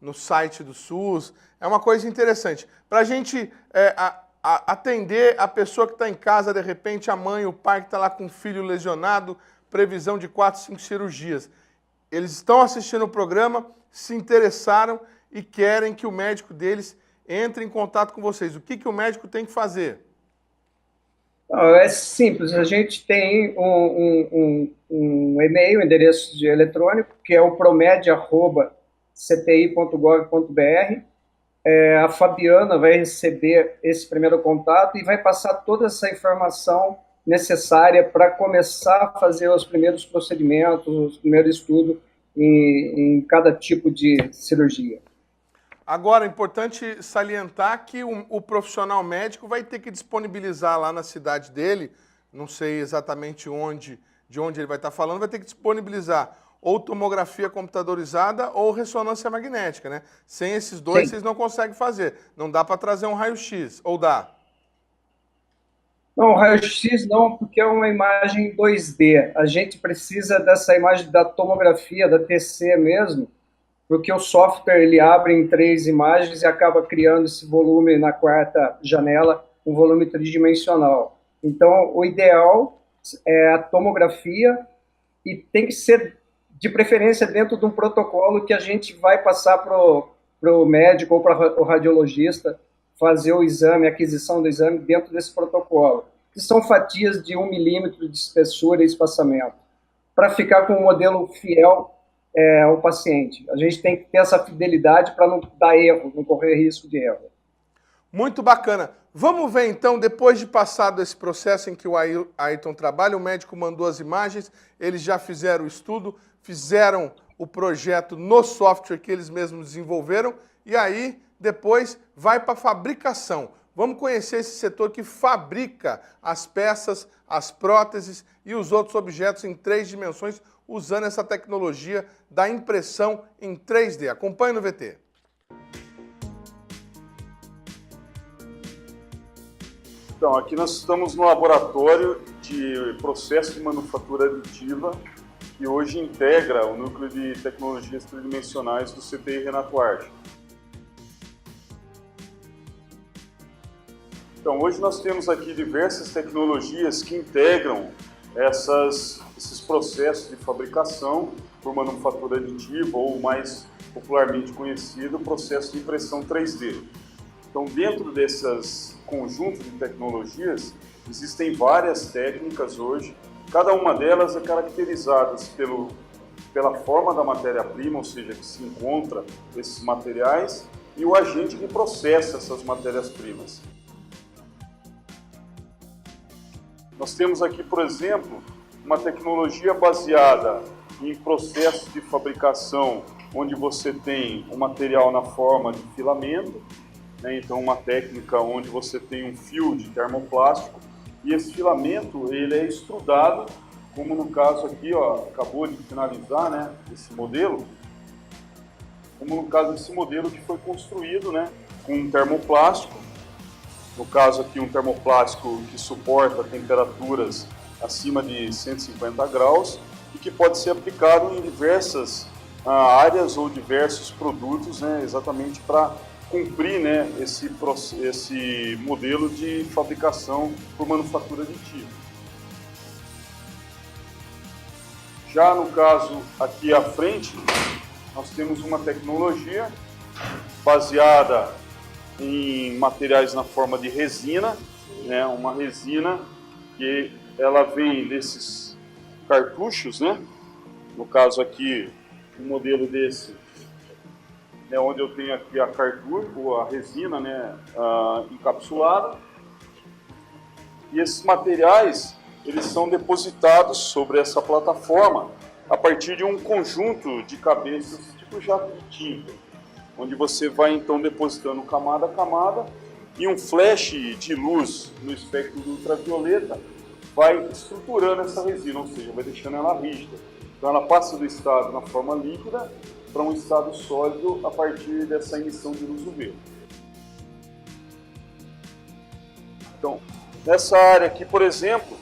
no site do SUS. É uma coisa interessante. Para a gente atender a pessoa que está em casa, de repente, a mãe, o pai que está lá com o filho lesionado, previsão de 4, 5 cirurgias. Eles estão assistindo o programa, se interessaram e querem que o médico deles entre em contato com vocês. O que o médico tem que fazer? É simples, a gente tem um e-mail, um endereço eletrônico, que é o promed@cti.gov.br. A Fabiana vai receber esse primeiro contato e vai passar toda essa informação necessária para começar a fazer os primeiros procedimentos, os primeiros estudos em cada tipo de cirurgia. Agora, é importante salientar que o profissional médico vai ter que disponibilizar lá na cidade dele, não sei exatamente de onde ele vai estar falando, vai ter que disponibilizar ou tomografia computadorizada ou ressonância magnética, né? Sem esses dois, vocês não conseguem fazer. Não dá para trazer um raio-x, ou dá? Não, raio-x não, porque é uma imagem 2D. A gente precisa dessa imagem da tomografia, da TC mesmo, porque o software ele abre em 3 imagens e acaba criando esse volume na 4ª janela, um volume tridimensional. Então, o ideal é a tomografia e tem que ser, de preferência, dentro de um protocolo que a gente vai passar para o médico ou para o radiologista fazer o exame, a aquisição do exame dentro desse protocolo. que são fatias de 1 milímetro de espessura e espaçamento, para ficar com um modelo fiel ao paciente. A gente tem que ter essa fidelidade para não dar erro, não correr risco de erro. Muito bacana. Vamos ver então, depois de passado esse processo em que o Ayrton trabalha, o médico mandou as imagens, eles já fizeram o estudo, fizeram o projeto no software que eles mesmos desenvolveram e aí depois vai para a fabricação. Vamos conhecer esse setor que fabrica as peças, as próteses e os outros objetos em 3 dimensões usando essa tecnologia da impressão em 3D. Acompanhe no VT. Então, aqui nós estamos no laboratório de processo de manufatura aditiva que hoje integra o núcleo de tecnologias tridimensionais do CTI Renato Arce. Então, hoje nós temos aqui diversas tecnologias que integram esses processos de fabricação por manufatura aditiva ou, mais popularmente conhecido, processo de impressão 3D. Então, dentro desses conjuntos de tecnologias, existem várias técnicas hoje. Cada uma delas é caracterizada pela forma da matéria-prima, ou seja, que se encontra esses materiais, e o agente que processa essas matérias-primas. Nós temos aqui, por exemplo, uma tecnologia baseada em processos de fabricação, onde você tem o material na forma de filamento, né? Então uma técnica onde você tem um fio de termoplástico e esse filamento ele é extrudado, como no caso aqui, ó, acabou de finalizar, né, esse modelo, como no caso desse modelo que foi construído, né, com um termoplástico. No caso aqui, um termoplástico que suporta temperaturas acima de 150 graus e que pode ser aplicado em diversas áreas ou diversos produtos, né, exatamente para cumprir, né, esse modelo de fabricação por manufatura aditiva. Já no caso aqui à frente, nós temos uma tecnologia baseada em materiais na forma de resina, né, uma resina que ela vem desses cartuchos, né? No caso aqui, um modelo desse, né, onde eu tenho aqui a cartucho, a resina, né, encapsulada. E esses materiais, eles são depositados sobre essa plataforma a partir de um conjunto de cabeças tipo jato de tinta, onde você vai então depositando camada a camada e um flash de luz no espectro do ultravioleta vai estruturando essa resina, ou seja, vai deixando ela rígida. Então ela passa do estado na forma líquida para um estado sólido a partir dessa emissão de luz UV. Então, nessa área aqui, por exemplo,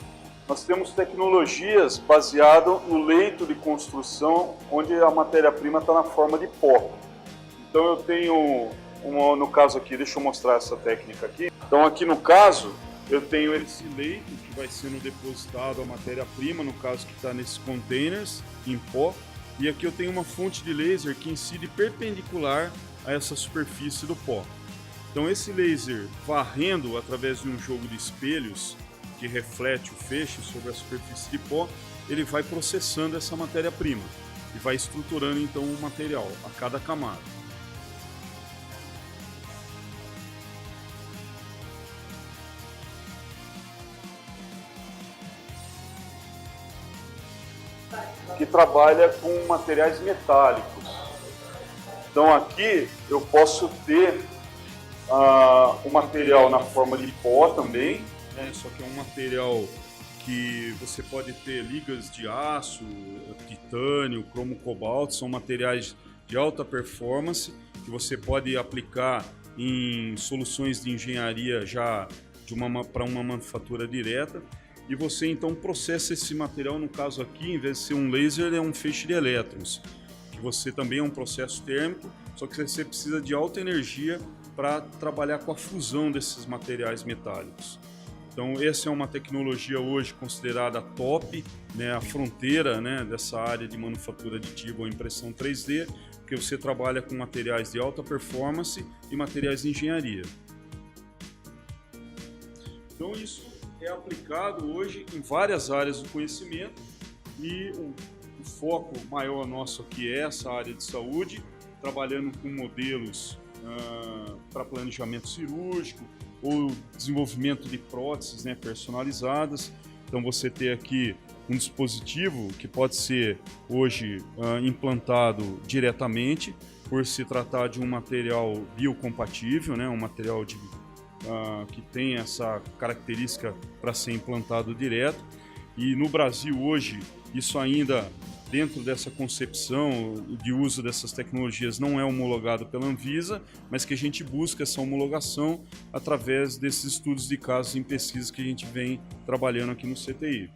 nós temos tecnologias baseadas no leito de construção, onde a matéria-prima está na forma de pó. Então eu tenho, no caso aqui, deixa eu mostrar essa técnica aqui. Então aqui no caso, eu tenho esse leito que vai sendo depositado a matéria-prima, no caso que está nesses containers em pó. E aqui eu tenho uma fonte de laser que incide perpendicular a essa superfície do pó. Então esse laser varrendo através de um jogo de espelhos que reflete o feixe sobre a superfície de pó, ele vai processando essa matéria-prima e vai estruturando então o material a cada camada. Que trabalha com materiais metálicos. Então aqui eu posso ter o material na forma de pó também, né? Só que é um material que você pode ter ligas de aço, titânio, cromo cobalto, são materiais de alta performance que você pode aplicar em soluções de engenharia já para uma manufatura direta. E você então processa esse material, no caso aqui, em vez de ser um laser, é um feixe de elétrons, que você também é um processo térmico, só que você precisa de alta energia para trabalhar com a fusão desses materiais metálicos. Então essa é uma tecnologia hoje considerada top, né, a fronteira, né, dessa área de manufatura aditiva ou impressão 3D, porque você trabalha com materiais de alta performance e materiais de engenharia. Então isso é aplicado hoje em várias áreas do conhecimento e o foco maior nosso aqui é essa área de saúde, trabalhando com modelos para planejamento cirúrgico ou desenvolvimento de próteses, né, personalizadas. Então você ter aqui um dispositivo que pode ser hoje implantado diretamente, por se tratar de um material biocompatível, né, um material que tem essa característica para ser implantado direto. E no Brasil hoje, isso ainda, dentro dessa concepção de uso dessas tecnologias, não é homologado pela Anvisa, mas que a gente busca essa homologação através desses estudos de casos em pesquisa que a gente vem trabalhando aqui no CTI.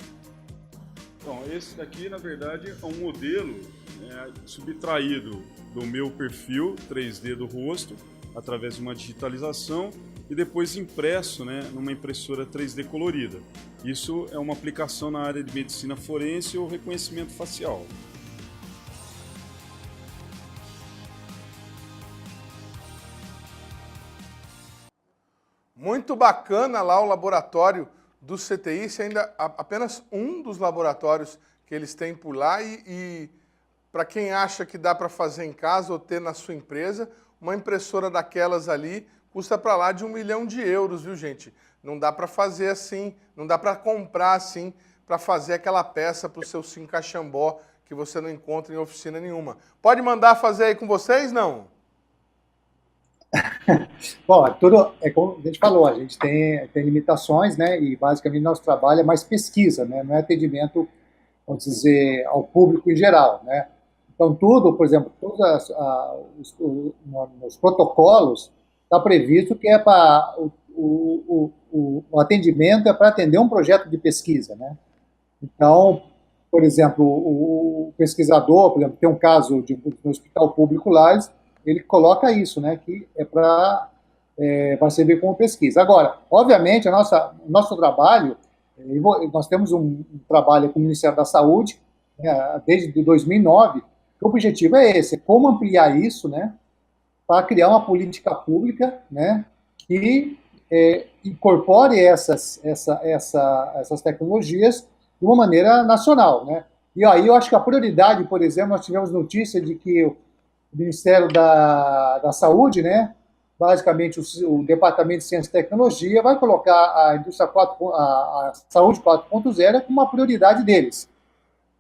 Então, esse daqui, na verdade, é um modelo subtraído do meu perfil 3D do rosto, através de uma digitalização, e depois impresso, né, numa impressora 3D colorida. Isso é uma aplicação na área de medicina forense ou reconhecimento facial. Muito bacana lá o laboratório do CTI, isso ainda apenas um dos laboratórios que eles têm por lá e para quem acha que dá para fazer em casa ou ter na sua empresa, uma impressora daquelas ali custa para lá de €1 milhão, viu, gente? Não dá para fazer assim, não dá para comprar assim, para fazer aquela peça para o seu Sim Caxambó que você não encontra em oficina nenhuma. Pode mandar fazer aí com vocês, não? Bom, tudo é como a gente falou, a gente tem limitações, né? E basicamente nosso trabalho é mais pesquisa, né? Não é atendimento, vamos dizer, ao público em geral, né? Então tudo, por exemplo, todos os protocolos está previsto que é para o atendimento é para atender um projeto de pesquisa, né? Então, por exemplo, o pesquisador, por exemplo, tem um caso no hospital público lá, ele coloca isso, né, que é para servir como pesquisa. Agora, obviamente, nosso trabalho, nós temos um trabalho com o Ministério da Saúde, né, desde 2009, que o objetivo é esse, como ampliar isso, né, para criar uma política pública, né, que incorpore essas tecnologias de uma maneira nacional, né. E aí eu acho que a prioridade, por exemplo, nós tivemos notícia de que o Ministério da Saúde, né, basicamente o Departamento de Ciência e Tecnologia vai colocar a indústria a saúde 4.0 como uma prioridade deles.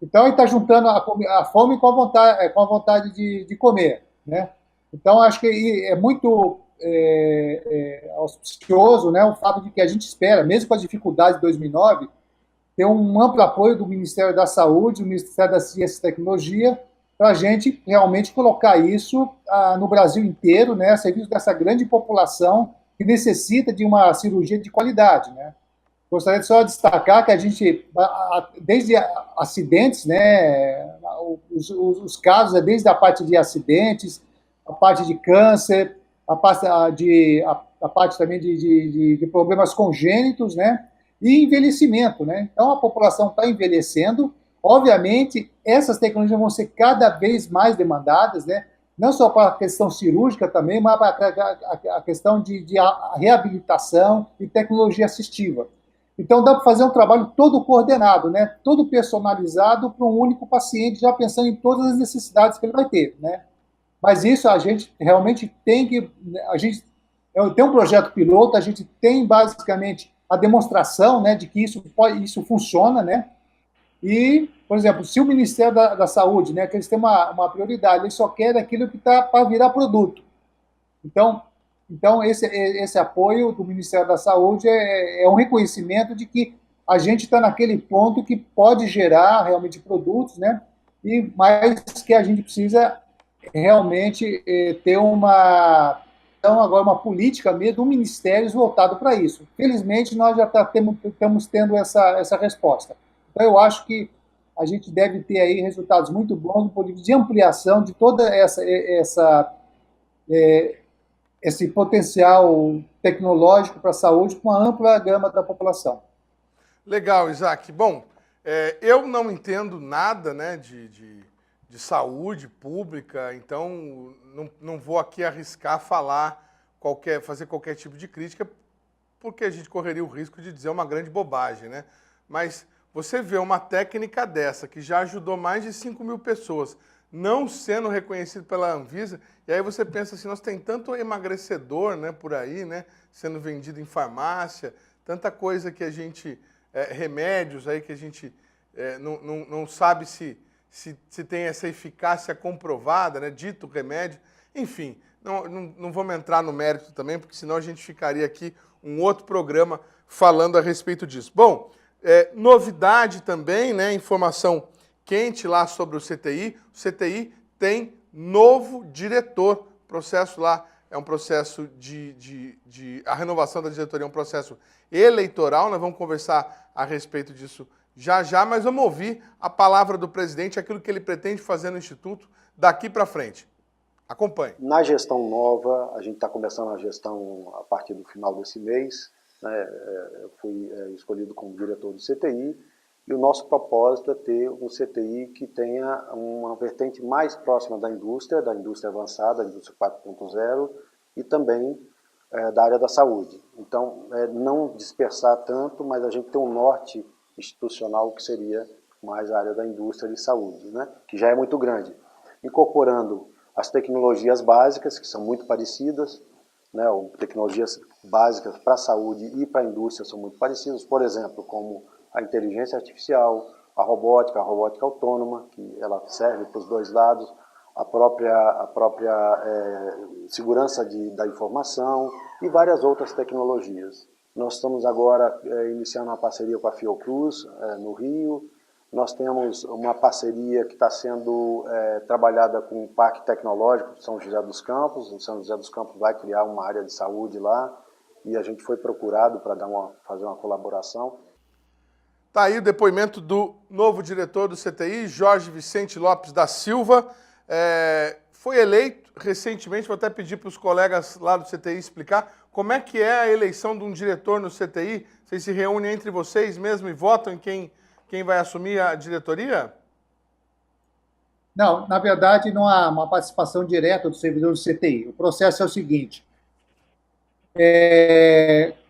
Então ele está juntando a fome com a vontade de comer, né? Então acho que é muito auspicioso, né, o fato de que a gente espera, mesmo com as dificuldades de 2009, ter um amplo apoio do Ministério da Saúde, do Ministério da Ciência e Tecnologia, para a gente realmente colocar isso no Brasil inteiro, né, a serviço dessa grande população que necessita de uma cirurgia de qualidade, né. Gostaria de só destacar que a gente, desde acidentes, né, os casos, desde a parte de acidentes, a parte de câncer, a parte também de problemas congênitos, né, e envelhecimento, né. Então, a população está envelhecendo. Obviamente, essas tecnologias vão ser cada vez mais demandadas, né? Não só para a questão cirúrgica também, mas para a questão de reabilitação e tecnologia assistiva. Então, dá para fazer um trabalho todo coordenado, né? Todo personalizado para um único paciente, já pensando em todas as necessidades que ele vai ter, né? Mas isso a gente realmente tem que... A gente tem um projeto piloto, a gente tem basicamente a demonstração, né, de que isso funciona, né? E, por exemplo, se o Ministério da Saúde, né, que eles têm uma prioridade, eles só querem aquilo que está para virar produto. Então esse apoio do Ministério da Saúde é um reconhecimento de que a gente está naquele ponto que pode gerar realmente produtos, né, e mais que a gente precisa realmente ter agora uma política mesmo, um ministério voltado para isso. Felizmente, nós já estamos tendo essa resposta. Então, eu acho que a gente deve ter aí resultados muito bons do ponto de vista de ampliação de toda esse potencial tecnológico para a saúde com uma ampla gama da população. Legal, Isaac. Bom, eu não entendo nada, né, de saúde pública, então não vou aqui arriscar fazer qualquer tipo de crítica, porque a gente correria o risco de dizer uma grande bobagem, né? Mas você vê uma técnica dessa, que já ajudou mais de 5 mil pessoas, não sendo reconhecido pela Anvisa, e aí você pensa assim, nós tem tanto emagrecedor, né, por aí, né, sendo vendido em farmácia, tanta coisa que a gente, remédios aí que a gente não sabe se tem essa eficácia comprovada, né, dito remédio, enfim, não vamos entrar no mérito também, porque senão a gente ficaria aqui um outro programa falando a respeito disso. Bom, novidade também, né, informação quente lá sobre o CTI. O CTI tem novo diretor. O processo lá é um processo a renovação da diretoria é um processo eleitoral. Nós vamos conversar a respeito disso já, mas vamos ouvir a palavra do presidente, aquilo que ele pretende fazer no Instituto daqui para frente. Acompanhe. Na gestão nova, a gente está começando a gestão a partir do final desse mês, né? Eu fui escolhido como diretor do CTI, e o nosso propósito é ter um CTI que tenha uma vertente mais próxima da indústria avançada, da indústria 4.0, e também da área da saúde. Então, não dispersar tanto, mas a gente tem um norte institucional que seria mais a área da indústria de saúde, né? Que já é muito grande, incorporando as tecnologias básicas, que são muito parecidas, né? Tecnologias básicas para a saúde e para a indústria são muito parecidas, por exemplo, como a inteligência artificial, a robótica autônoma, que ela serve para os dois lados, a própria segurança da informação e várias outras tecnologias. Nós estamos agora iniciando uma parceria com a Fiocruz, no Rio. Nós temos uma parceria que está sendo trabalhada com o Parque Tecnológico de São José dos Campos. O São José dos Campos vai criar uma área de saúde lá e a gente foi procurado para fazer uma colaboração. Está aí o depoimento do novo diretor do CTI, Jorge Vicente Lopes da Silva. Foi eleito recentemente, vou até pedir para os colegas lá do CTI explicar como é que é a eleição de um diretor no CTI. Vocês se reúnem entre vocês mesmo e votam em quem vai assumir a diretoria? Não, na verdade não há uma participação direta do servidor do CTI. O processo é o seguinte,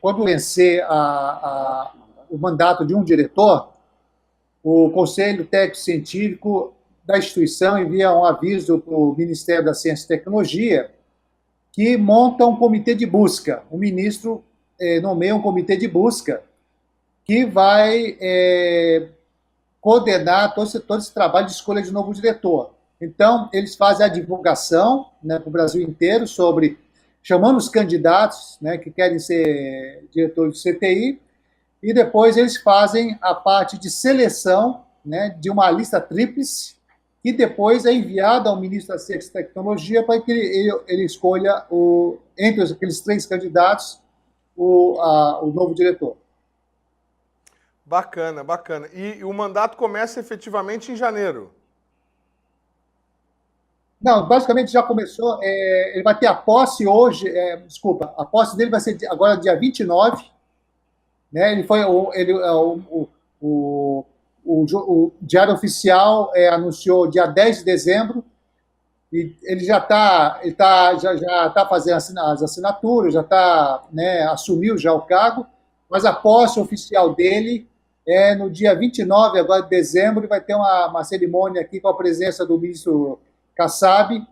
quando vencer o mandato de um diretor, o Conselho Técnico Científico da instituição envia um aviso para o Ministério da Ciência e Tecnologia que monta um comitê de busca. O ministro nomeia um comitê de busca que vai coordenar todo esse trabalho de escolha de novo diretor. Então, eles fazem a divulgação, né, para o Brasil inteiro, chamando os candidatos, né, que querem ser diretores do CTI, e depois eles fazem a parte de seleção, né, de uma lista tríplice, que depois é enviada ao ministro da Ciência e Tecnologia para que ele escolha, entre aqueles 3 candidatos, o novo diretor. Bacana, bacana. E o mandato começa efetivamente em janeiro? Não, basicamente já começou. Ele vai ter a posse hoje, a posse dele vai ser agora dia 29. Né? O Diário Oficial anunciou dia 10 de dezembro, e ele já está fazendo as assinaturas, já está, né, assumiu já o cargo, mas a posse oficial dele é no dia 29 agora de dezembro, e vai ter uma cerimônia aqui com a presença do ministro Kassab,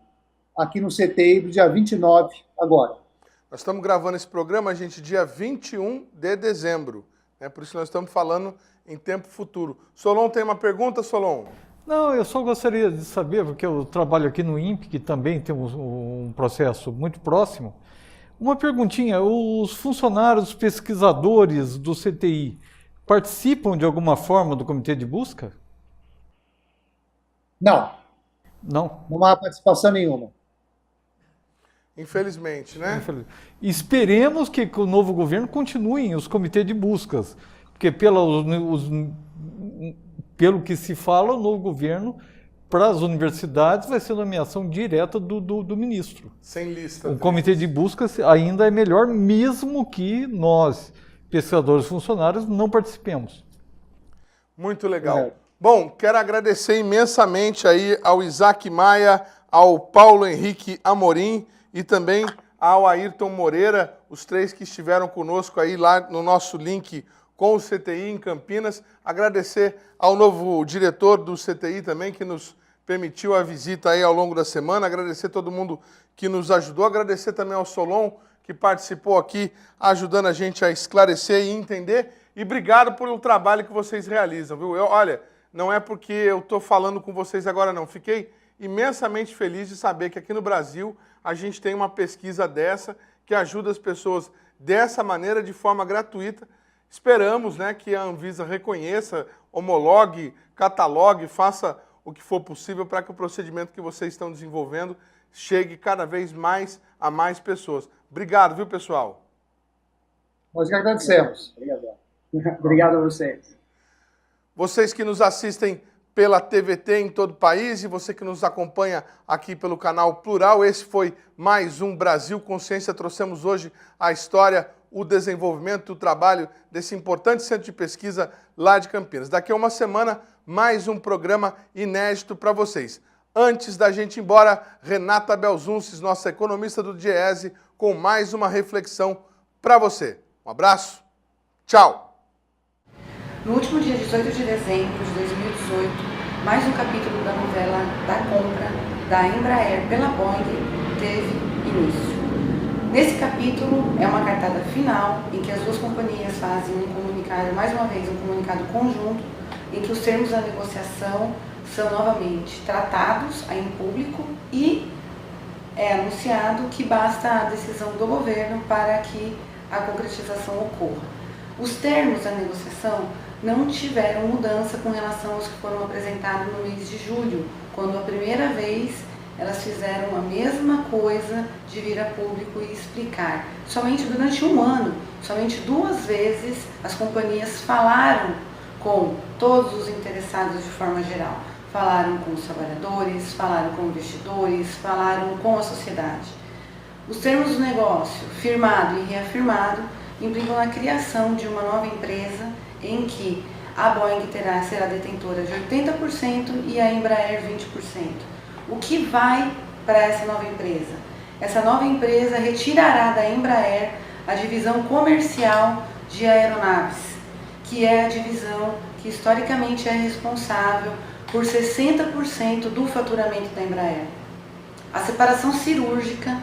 aqui no CTI, do dia 29 agora. Nós estamos gravando esse programa, gente, dia 21 de dezembro. Por isso nós estamos falando em tempo futuro. Solon tem uma pergunta, Solon? Não, eu só gostaria de saber, porque eu trabalho aqui no INPE, que também tem um processo muito próximo. Uma perguntinha, os funcionários, os pesquisadores do CTI participam de alguma forma do comitê de busca? Não. Não? Não há participação nenhuma. Infelizmente, né? Esperemos que o novo governo continue os comitês de buscas, porque pelo que se fala, o novo governo, para as universidades, vai ser nomeação direta do ministro. Sem lista. O comitê de buscas ainda é melhor, mesmo que nós, pesquisadores funcionários, não participemos. Muito legal. Bom, quero agradecer imensamente aí ao Isaac Maia, ao Paulo Henrique Amorim e também ao Ayrton Moreira, os 3 que estiveram conosco aí lá no nosso link com o CTI em Campinas. Agradecer ao novo diretor do CTI também, que nos permitiu a visita aí ao longo da semana. Agradecer a todo mundo que nos ajudou. Agradecer também ao Solon, que participou aqui, ajudando a gente a esclarecer e entender. E obrigado pelo trabalho que vocês realizam, viu? Olha, não é porque eu estou falando com vocês agora, não. Fiquei imensamente feliz de saber que aqui no Brasil a gente tem uma pesquisa dessa, que ajuda as pessoas dessa maneira, de forma gratuita. Esperamos, né, que a Anvisa reconheça, homologue, catalogue, faça o que for possível para que o procedimento que vocês estão desenvolvendo chegue cada vez mais a mais pessoas. Obrigado, viu, pessoal? Nós que agradecemos. Obrigado a vocês. Vocês que nos assistem pela TVT em todo o país e você que nos acompanha aqui pelo canal Plural, esse foi mais um Brasil Consciência. Trouxemos hoje a história, o desenvolvimento, o trabalho desse importante centro de pesquisa lá de Campinas. Daqui a uma semana, mais um programa inédito para vocês. Antes da gente ir embora, Renata Belzunces, nossa economista do Diese, com mais uma reflexão para você. Um abraço, tchau! No último dia 18 de dezembro de 2018, mais um capítulo da novela da compra da Embraer pela Boeing teve início. Nesse capítulo é uma cartada final em que as duas companhias fazem um comunicado, mais uma vez um comunicado conjunto, em que os termos da negociação são novamente tratados em público e é anunciado que basta a decisão do governo para que a concretização ocorra. Os termos da negociação não tiveram mudança com relação aos que foram apresentados no mês de julho, quando a primeira vez elas fizeram a mesma coisa de vir a público e explicar. Somente durante um ano, somente 2 vezes as companhias falaram com todos os interessados de forma geral. Falaram com os trabalhadores, falaram com investidores, falaram com a sociedade. Os termos do negócio, firmado e reafirmado, implicam a criação de uma nova empresa em que a Boeing será detentora de 80% e a Embraer 20%. O que vai para essa nova empresa? Essa nova empresa retirará da Embraer a divisão comercial de aeronaves, que é a divisão que historicamente é responsável por 60% do faturamento da Embraer. A separação cirúrgica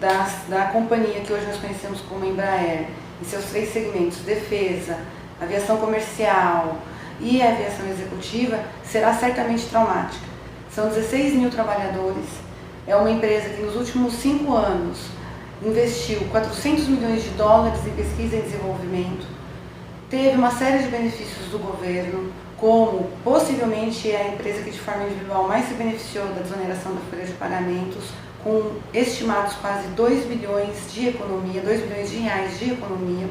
da companhia que hoje nós conhecemos como Embraer, em seus 3 segmentos, defesa, aviação comercial e aviação executiva, será certamente traumática. São 16 mil trabalhadores, é uma empresa que nos últimos 5 anos investiu 400 milhões de dólares em pesquisa e desenvolvimento, teve uma série de benefícios do governo, como possivelmente é a empresa que de forma individual mais se beneficiou da desoneração da folha de pagamentos, com estimados quase 2 bilhões de economia, 2 bilhões de reais de economia.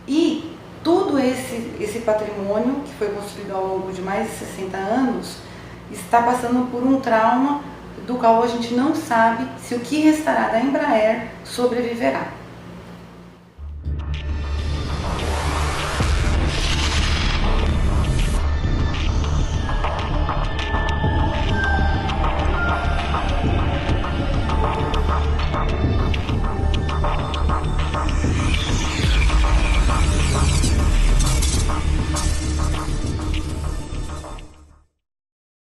E todo esse patrimônio, que foi construído ao longo de mais de 60 anos, está passando por um trauma do qual a gente não sabe se o que restará da Embraer sobreviverá.